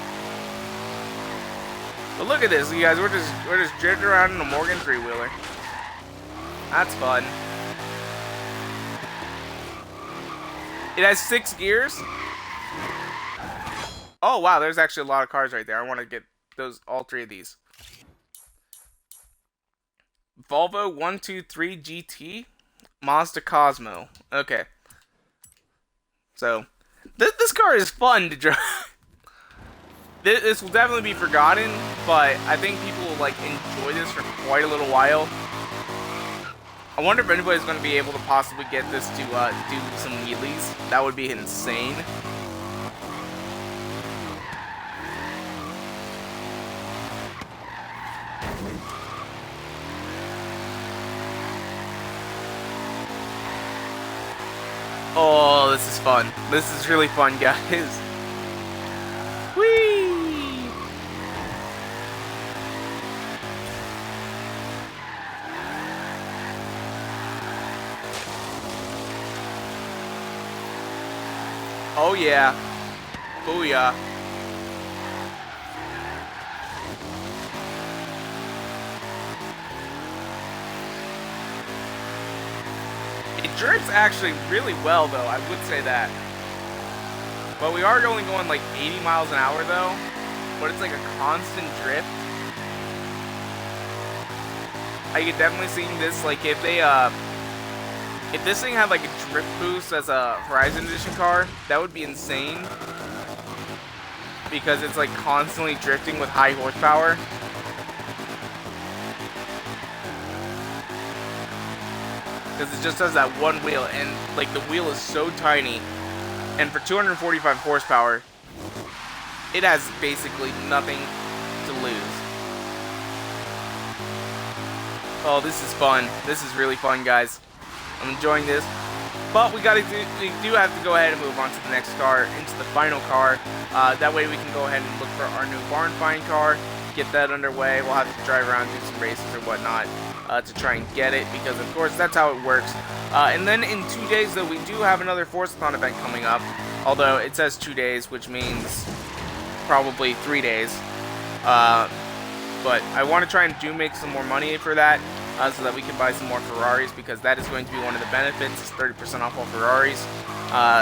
But look at this, you guys. We're just drifting around in a Morgan three-wheeler. That's fun. It has 6 gears. Oh wow, there's actually a lot of cars right there. I want to get all 3 of these. Volvo 123 GT, Mazda Cosmo. Okay. So, this car is fun to drive. This will definitely be forgotten, but I think people will like enjoy this for quite a little while. I wonder if anybody's going to be able to possibly get this to do some wheelies. That would be insane. Oh, this is fun. This is really fun, guys. Whee! Oh yeah. Booyah. It drifts actually really well though, I would say that. But we are only going like 80 miles an hour though. But it's like a constant drift. I could definitely see this, like if they if this thing had like a drift boost as a Horizon Edition car, that would be insane. Because it's like constantly drifting with high horsepower. Because it just has that one wheel, and like the wheel is so tiny. And for 245 horsepower, it has basically nothing to lose. Oh, this is fun. This is really fun, guys. I'm enjoying this. But we do have to go ahead and move on to the next car, into the final car. That way we can go ahead and look for our new barn find car, get that underway. We'll have to drive around, do some races or whatnot to try and get it, because of course that's how it works. And then in 2 days though, we do have another Forza-thon event coming up. Although it says 2 days, which means probably 3 days. But I want to try and make some more money for that. So that we can buy some more Ferraris, because that is going to be one of the benefits, is 30% off all Ferraris.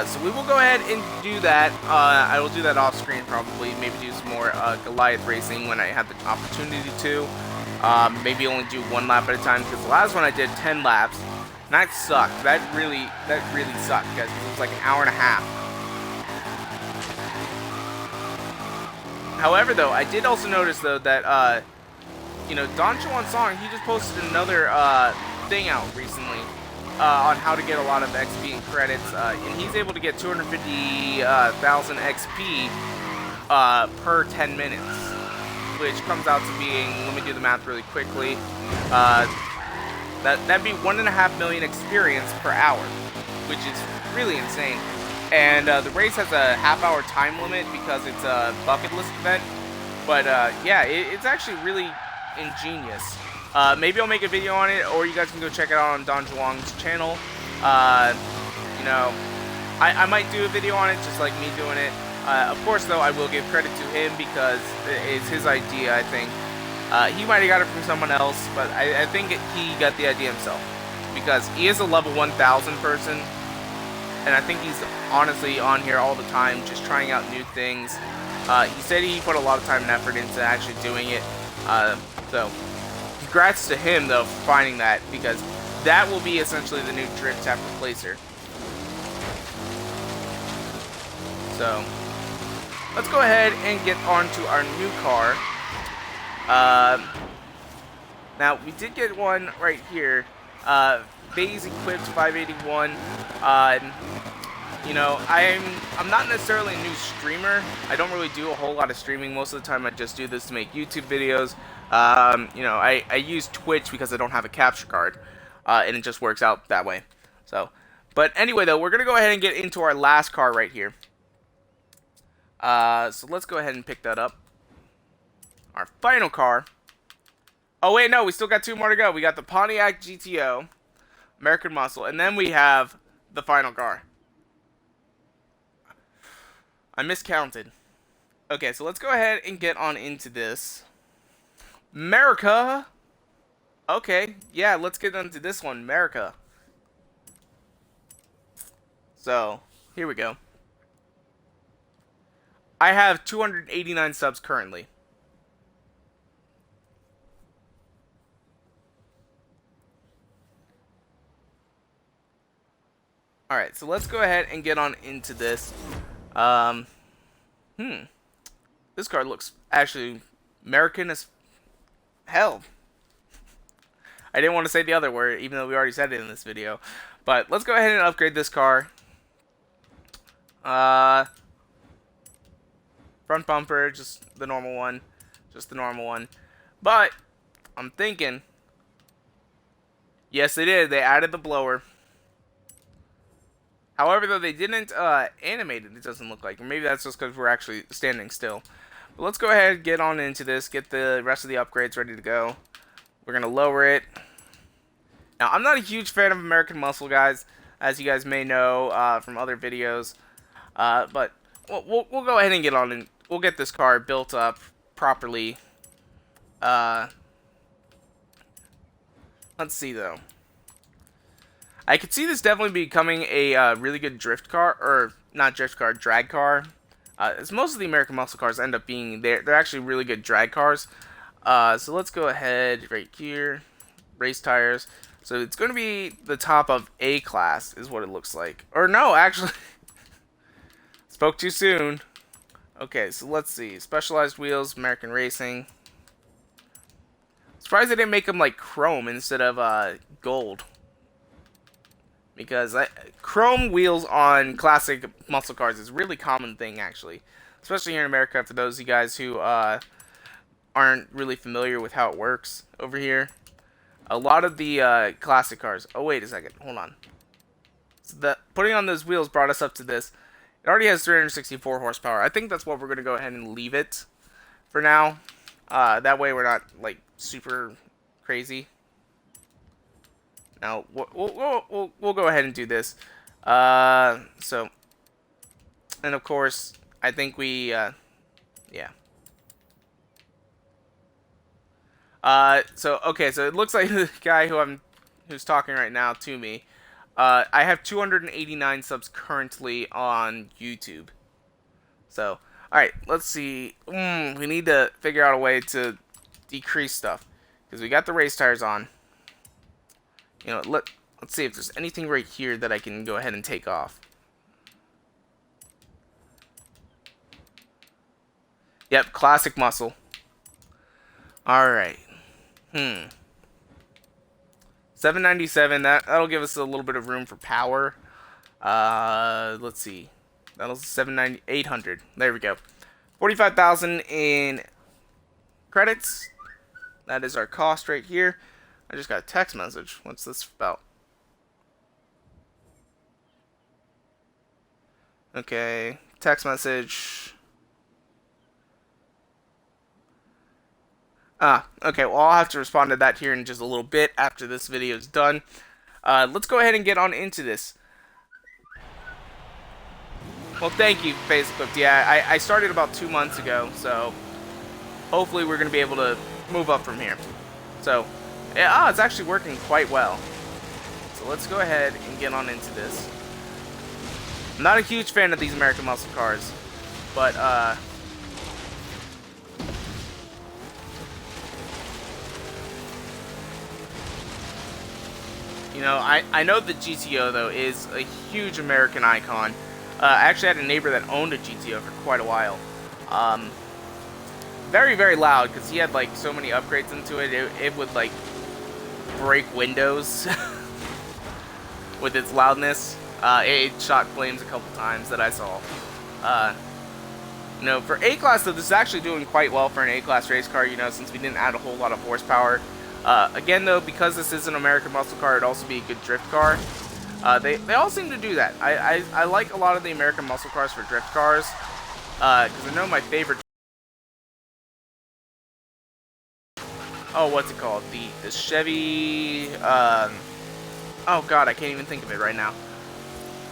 So we will go ahead and do that. I will do that off screen probably, maybe do some more Goliath racing when I have the opportunity to. Maybe only do 1 lap at a time, because the last one I did 10 laps, and that sucked. That really sucked, guys, because it was like an hour and a half. However though, I did also notice though that you know, Don Juan Song, he just posted another thing out recently on how to get a lot of XP and credits, and he's able to get 250,000 XP per 10 minutes, which comes out to being, let me do the math really quickly, that'd be 1.5 million experience per hour, which is really insane. And the race has a half-hour time limit because it's a bucket list event, but yeah, it's actually really ingenious. Maybe I'll make a video on it, or you guys can go check it out on Don Juan's channel. You know, I might do a video on it, just like me doing it. Of course, though, I will give credit to him because it's his idea, I think. He might have got it from someone else, but I think he got the idea himself, because he is a level 1000 person, and I think he's honestly on here all the time, just trying out new things. He said he put a lot of time and effort into actually doing it. So, congrats to him, though, for finding that, because that will be essentially the new Drift Tap replacer. So, let's go ahead and get on to our new car. Now, we did get one right here. Phase equipped 581. You know, I'm not necessarily a new streamer. I don't really do a whole lot of streaming. Most of the time I just do this to make YouTube videos. You know, I use Twitch because I don't have a capture card, and it just works out that way. So, But anyway, though, we're going to go ahead and get into our last car right here. So let's go ahead and pick that up. Our final car. Oh, wait, no, we still got 2 more to go. We got the Pontiac GTO, American Muscle, and then we have the final car. I miscounted. Okay, so let's go ahead and get on into this. America! Okay, yeah, let's get into this one, America. So, here we go. I have 289 subs currently. Alright, so let's go ahead and get on into this. This car looks actually American as hell. I didn't want to say the other word, even though we already said it in this video. But let's go ahead and upgrade this car. Front bumper, just the normal one. Just the normal one. But, I'm thinking... Yes, they did. They added the blower. However, though, they didn't animate it, it doesn't look like. Or maybe that's just because we're actually standing still. But let's go ahead and get on into this. Get the rest of the upgrades ready to go. We're going to lower it. Now, I'm not a huge fan of American Muscle, guys. As you guys may know from other videos. But we'll go ahead and get on and we'll get this car built up properly. Let's see, though. I could see this definitely becoming a really good drift car, or not drift car, drag car. As most of the American Muscle cars end up being, they're actually really good drag cars. So let's go ahead right here, race tires. So it's going to be the top of A class is what it looks like. Or no, actually, spoke too soon. Okay, so let's see, specialized wheels, American Racing. Surprised they didn't make them like chrome instead of gold. Because chrome wheels on classic muscle cars is a really common thing, actually. Especially here in America, for those of you guys who aren't really familiar with how it works over here. A lot of the classic cars... Oh, wait a second. Hold on. So putting on those wheels brought us up to this. It already has 364 horsepower. I think that's what we're going to go ahead and leave it for now. That way we're not, like, super crazy. Now, we'll go ahead and do this. So, and of course, I think we, yeah. Okay, so it looks like the guy who's talking right now to me, I have 289 subs currently on YouTube. So, alright, let's see. We need to figure out a way to decrease stuff. Because we got the race tires on. You know, let's see if there's anything right here that I can go ahead and take off. Yep, classic muscle. Alright. 797, that'll give us a little bit of room for power. Let's see. That'll 800. There we go. 45,000 in credits. That is our cost right here. I just got a text message. What's this about? Okay, text message. Okay, well, I'll have to respond to that here in just a little bit after this video is done. Let's go ahead and get on into this. Well, thank you, Facebook. Yeah, I started about 2 months ago, so hopefully we're going to be able to move up from here. So, yeah, it's actually working quite well. So let's go ahead and get on into this. I'm not a huge fan of these American Muscle cars, but, you know, I know the GTO, though, is a huge American icon. I actually had a neighbor that owned a GTO for quite a while. Very, very loud, because he had, like, so many upgrades into it. It would, like, break windows with its loudness. It shot flames a couple times that I saw. You know, for A-Class, though, this is actually doing quite well for an A-Class race car, you know, since we didn't add a whole lot of horsepower. Again, though, because this is an American muscle car, it'd also be a good drift car. They all seem to do that. I like a lot of the American muscle cars for drift cars, because I know my favorite. Oh, what's it called? The Chevy. Oh God, I can't even think of it right now.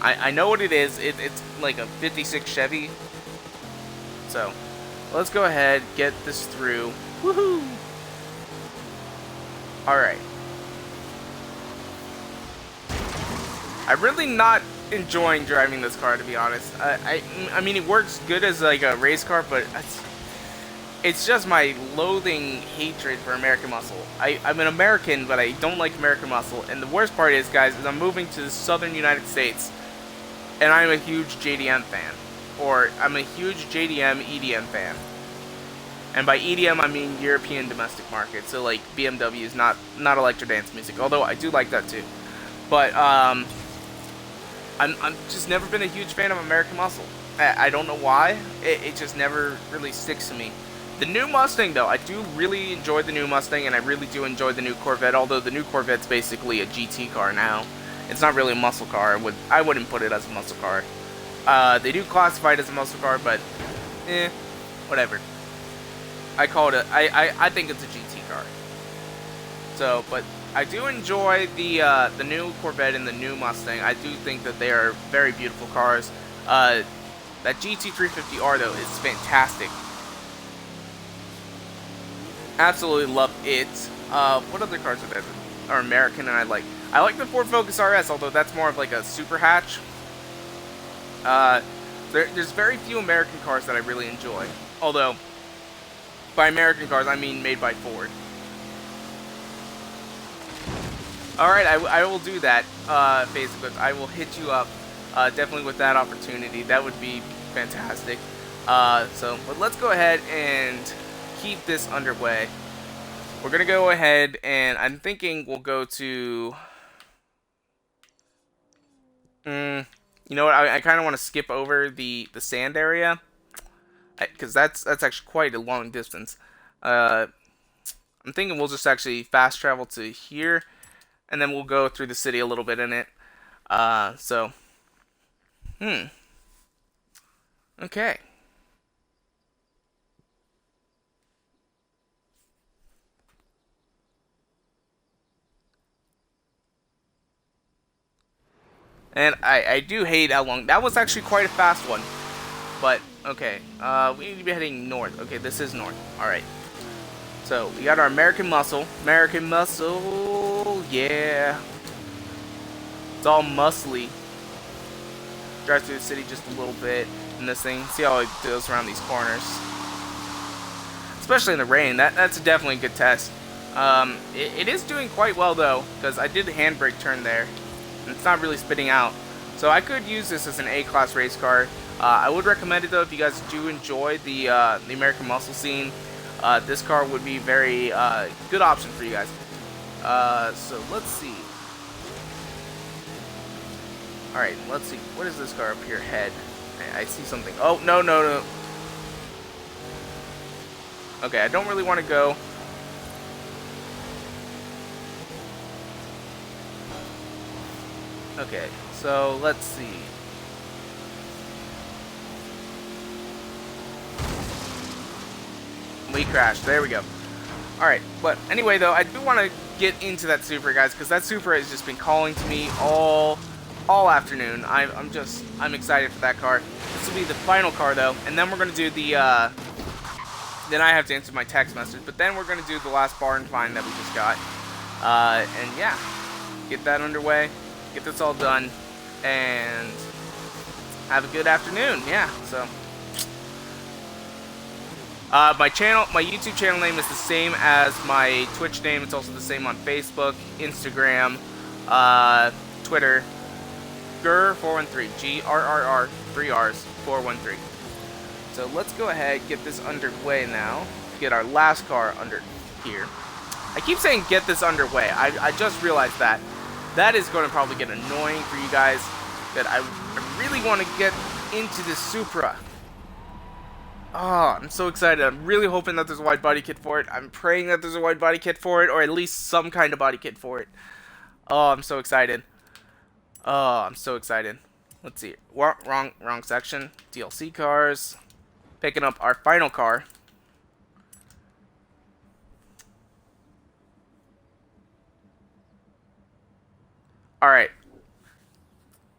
I know what it is. It's like a '56 Chevy. So let's go ahead, get this through. Woohoo! All right. I'm really not enjoying driving this car, to be honest. I mean, it works good as like a race car, but it's just my loathing hatred for American muscle. I'm an American, but I don't like American muscle. And the worst part is, guys, is I'm moving to the southern United States, and I'm a huge JDM fan. Or I'm a huge JDM EDM fan. And by EDM, I mean European domestic market. So like BMW is not electro dance music, although I do like that too. But I'm just never been a huge fan of American muscle. I don't know why. It just never really sticks to me. The new Mustang, though, I do really enjoy the new Mustang, and I really do enjoy the new Corvette, although the new Corvette's basically a GT car now. It's not really a muscle car. I wouldn't put it as a muscle car. They do classify it as a muscle car, but whatever. I call it I think it's a GT car. So, but I do enjoy the new Corvette and the new Mustang. I do think that they are very beautiful cars. That GT350R though is fantastic. Absolutely love it. What other cars are there are American and I like? I like the Ford Focus RS, although that's more of like a super hatch. There's very few American cars that I really enjoy. Although, by American cars, I mean made by Ford. Alright, I will do that, Facebook. I will hit you up, definitely with that opportunity. That would be fantastic. But let's go ahead and keep this underway. We're going to go ahead and I'm thinking we'll go to... you know what, I kind of want to skip over the sand area. Because that's actually quite a long distance. I'm thinking we'll just actually fast travel to here. And then we'll go through the city a little bit in it. Okay. And I do hate how long. That was actually quite a fast one. But, okay. We need to be heading north. Okay, this is north. Alright. So, we got our American muscle. American muscle. Yeah. It's all muscly. Drive through the city just a little bit in this thing. See how it goes around these corners. Especially in the rain. That's definitely a good test. It is doing quite well, though. Because I did the handbrake turn there. And it's not really spitting out. So I could use this as an A-class race car. I would recommend it though if you guys do enjoy the American muscle scene. This car would be very good option for you guys. So let's see. All right, let's see. What is this car up here? Head. I see something. Oh no. Okay, I don't really want to go. Okay, so let's see. We crashed. There we go. Alright, but anyway, though, I do want to get into that Supra, guys, because that Supra has just been calling to me all afternoon. I'm excited for that car. This will be the final car, though, and then we're going to do the, then I have to answer my text message, but then we're going to do the last barn find that we just got. And yeah, get that underway. Get this all done and have a good afternoon. Yeah, so my YouTube channel name is the same as my Twitch name. It's also the same on Facebook, Instagram, Twitter. GRR413, GRRR 3 R's 413. So let's go ahead, get this underway now. Get our last car under here. I keep saying get this underway. I just realized that. That is going to probably get annoying for you guys. That I really want to get into this Supra. Oh, I'm so excited. I'm really hoping that there's a wide body kit for it. I'm praying that there's a wide body kit for it, or at least some kind of body kit for it. Oh, I'm so excited. Oh, I'm so excited. Let's see. Wrong section. DLC cars. Picking up our final car. Alright.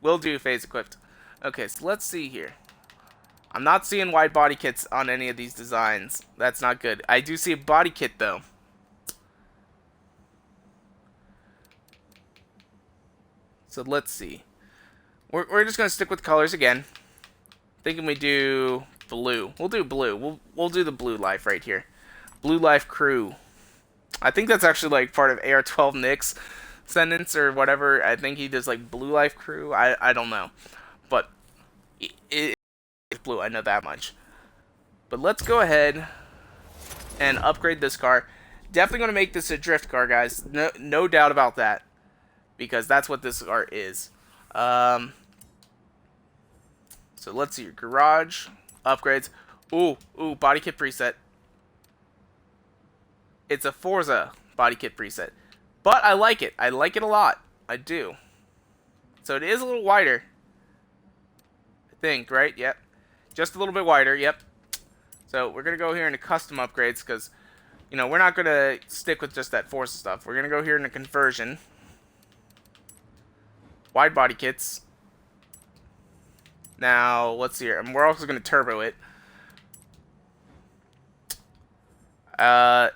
Will do, phase equipped. Okay, so let's see here. I'm not seeing wide body kits on any of these designs. That's not good. I do see a body kit, though. So let's see. We're just going to stick with colors again. Thinking we do blue. We'll do blue. We'll do the blue life right here. Blue life crew. I think that's actually like part of AR12 Nick's sentence or whatever. I think he does like blue life crew. I don't know. But it's blue. I know that much. But let's go ahead and upgrade this car. Definitely going to make this a drift car, guys. No doubt about that. Because that's what this car is. So let's see your garage upgrades. Ooh, body kit preset. It's a Forza body kit preset. But I like it. I like it a lot. I do. So it is a little wider. I think, right? Yep. Just a little bit wider, yep. So we're going to go here into custom upgrades because, you know, we're not going to stick with just that Forza stuff. We're going to go here into conversion. Wide body kits. Now, let's see here. And we're also going to turbo it.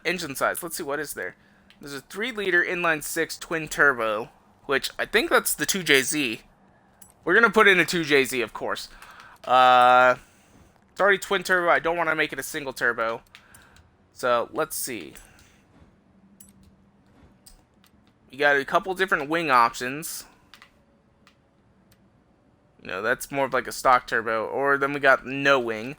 Engine size. Let's see, what is there? There's a 3-liter inline-6 twin turbo, which I think that's the 2JZ. We're going to put in a 2JZ, of course. It's already twin turbo. I don't want to make it a single turbo. So, let's see. We got a couple different wing options. You know, that's more of like a stock turbo. Or then we got no wing.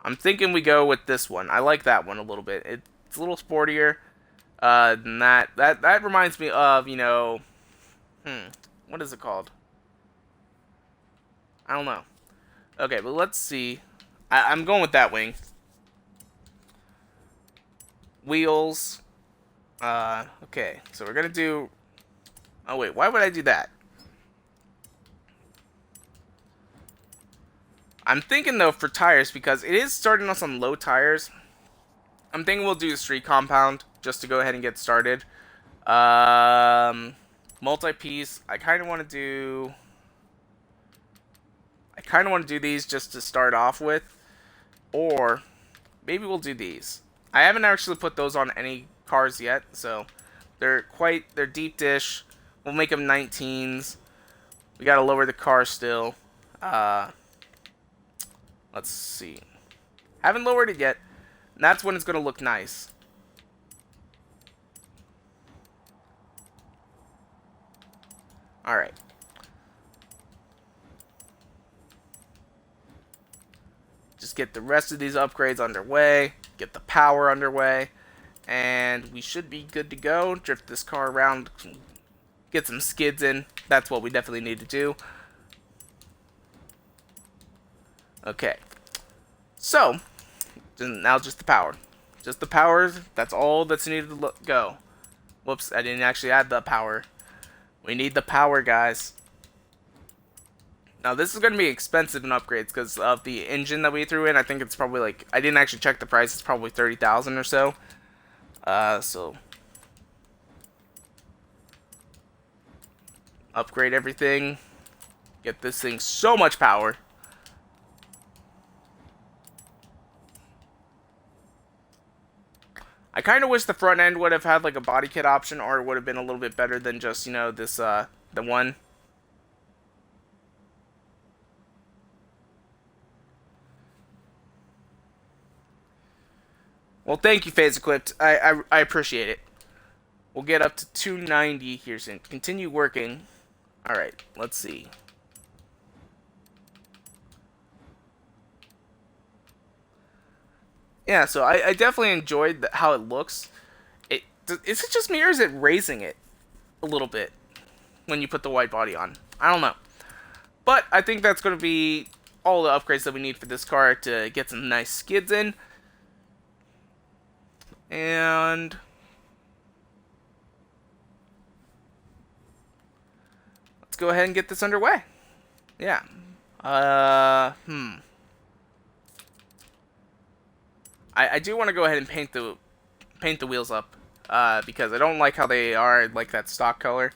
I'm thinking we go with this one. I like that one a little bit. It's a little sportier than that. That reminds me of, you know, what is it called? I don't know. Okay, but let's see. I'm going with that wing. Wheels. Okay, so we're gonna do. Oh wait, why would I do that? I'm thinking, though, for tires, because it is starting us on low tires. I'm thinking we'll do the street compound, just to go ahead and get started. Multi-piece, I kind of want to do these just to start off with. Or, maybe we'll do these. I haven't actually put those on any cars yet, so they're deep dish. We'll make them 19s. We gotta lower the car still. Let's see. Haven't lowered it yet. And that's when it's going to look nice. Alright. Just get the rest of these upgrades underway. Get the power underway. And we should be good to go. Drift this car around. Get some skids in. That's what we definitely need to do. Okay, so now just the power. Just the power, that's all that's needed to go. Whoops, I didn't actually add the power. We need the power, guys. Now this is going to be expensive in upgrades because of the engine that we threw in. I think it's probably like, I didn't actually check the price, it's probably 30,000 or so. So upgrade everything. Get this thing so much power. I kind of wish the front end would have had like a body kit option, or it would have been a little bit better than just, you know, this, the one. Well, thank you, Phase Equipped. I appreciate it. We'll get up to 290 here soon. Continue working. Alright, let's see. Yeah, so I definitely enjoyed how it looks. Is it just me, or is it raising it a little bit when you put the white body on? I don't know. But I think that's going to be all the upgrades that we need for this car to get some nice skids in. And let's go ahead and get this underway. Yeah. I do want to go ahead and paint the wheels up, because I don't like how they are like that stock color.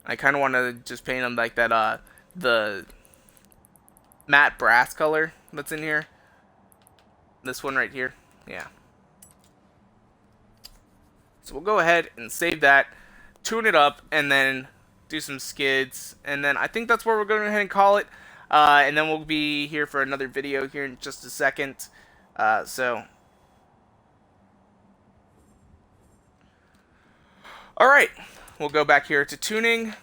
I kind of want to just paint them like that, the matte brass color that's in here. This one right here. Yeah. So we'll go ahead and save that, tune it up, and then do some skids. And then I think that's where we're going to go ahead and call it. And then we'll be here for another video here in just a second. Alright, we'll go back here to tuning.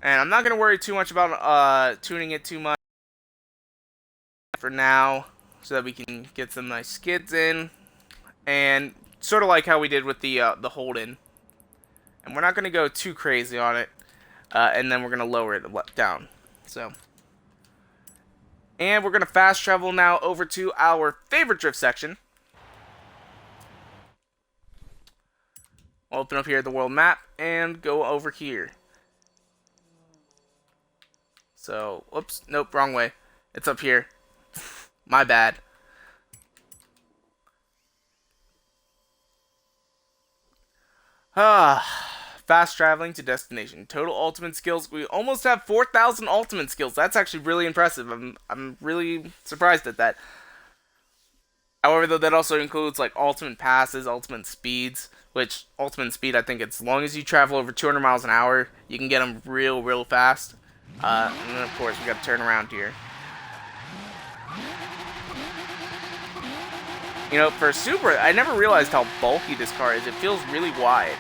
And I'm not going to worry too much about tuning it too much for now, so that we can get some nice skids in. And sort of like how we did with the Holden. And we're not going to go too crazy on it. And then we're going to lower it down. So. And we're going to fast travel now over to our favorite drift section. We'll open up here the world map and go over here. So, whoops, nope, wrong way. It's up here. My bad. Fast traveling to destination. Total ultimate skills. We almost have 4,000 ultimate skills. That's actually really impressive. I'm really surprised at that. However, though, that also includes like ultimate passes, ultimate speeds, which ultimate speed, I think, as long as you travel over 200 miles an hour, you can get them real fast. And then, of course, we got to turn around here. You know, for Supra, I never realized how bulky this car is. It feels really wide.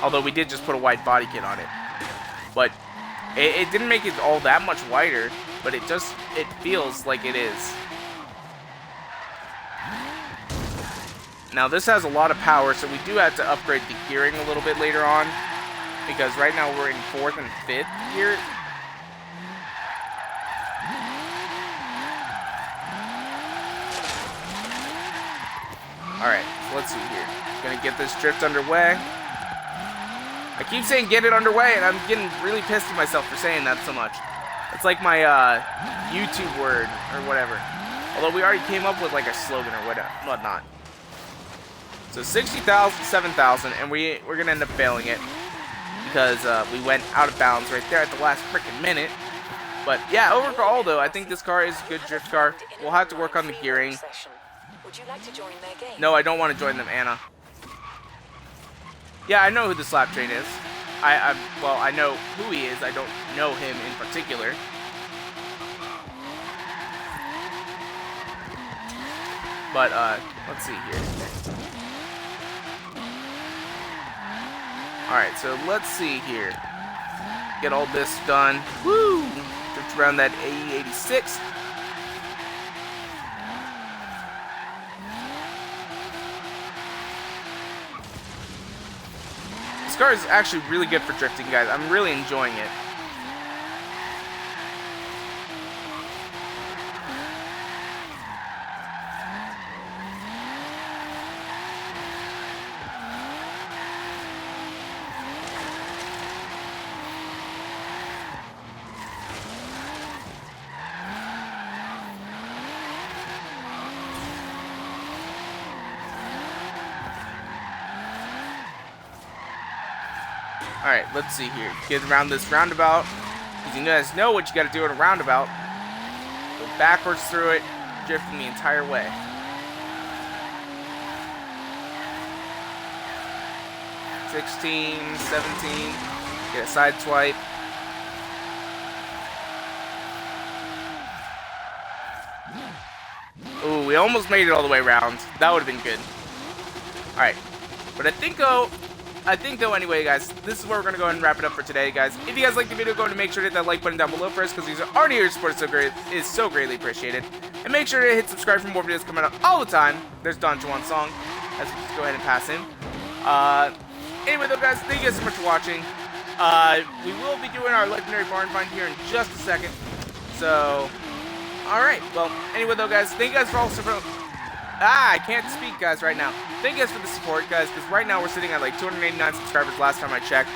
Although we did just put a wide body kit on it. But it didn't make it all that much wider, but it feels like it is. Now this has a lot of power, so we do have to upgrade the gearing a little bit later on. Because right now we're in 4th and 5th gear. Alright, so let's see here. Gonna get this drift underway. I keep saying get it underway, and I'm getting really pissed at myself for saying that so much. It's like my YouTube word, or whatever. Although we already came up with like a slogan or whatnot. So 60,000, 7,000, and we're gonna end up failing it. Because we went out of bounds right there at the last freaking minute. But yeah, overall though, I think this car is a good drift car. We'll have to work on the gearing. Would you like to join their game? No, I don't want to join them, Anna. Yeah, I know who the slap train is. Well, I know who he is. I don't know him in particular. But, let's see here. Alright, so let's see here. Get all this done. Woo! Drift around that AE86. This car is actually really good for drifting, guys. I'm really enjoying it. Alright, let's see here. Get around this roundabout. Because you guys know what you got to do in a roundabout. Go backwards through it, drifting the entire way. (16, 17). Get a side swipe. Ooh, we almost made it all the way around. That would have been good. Alright. But I think though, anyway, guys, this is where we're going to go ahead and wrap it up for today, guys. If you guys like the video, go ahead and make sure to hit that like button down below for us, because these are already here to support is so greatly appreciated. And make sure to hit subscribe for more videos coming out all the time. There's Don Juan's song, as we just go ahead and pass him. Anyway, though, guys, thank you guys so much for watching. We will be doing our legendary barn find here in just a second. So, alright, well, anyway, though, guys, thank you guys for all support. I can't speak, guys, right now. Thank you guys for the support, guys, because right now we're sitting at like 289 subscribers last time I checked.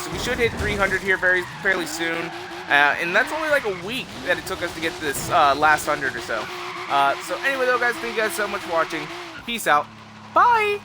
So we should hit 300 here fairly soon. And that's only like a week that it took us to get this last 100 or so. So anyway though guys, thank you guys so much for watching. Peace out. Bye!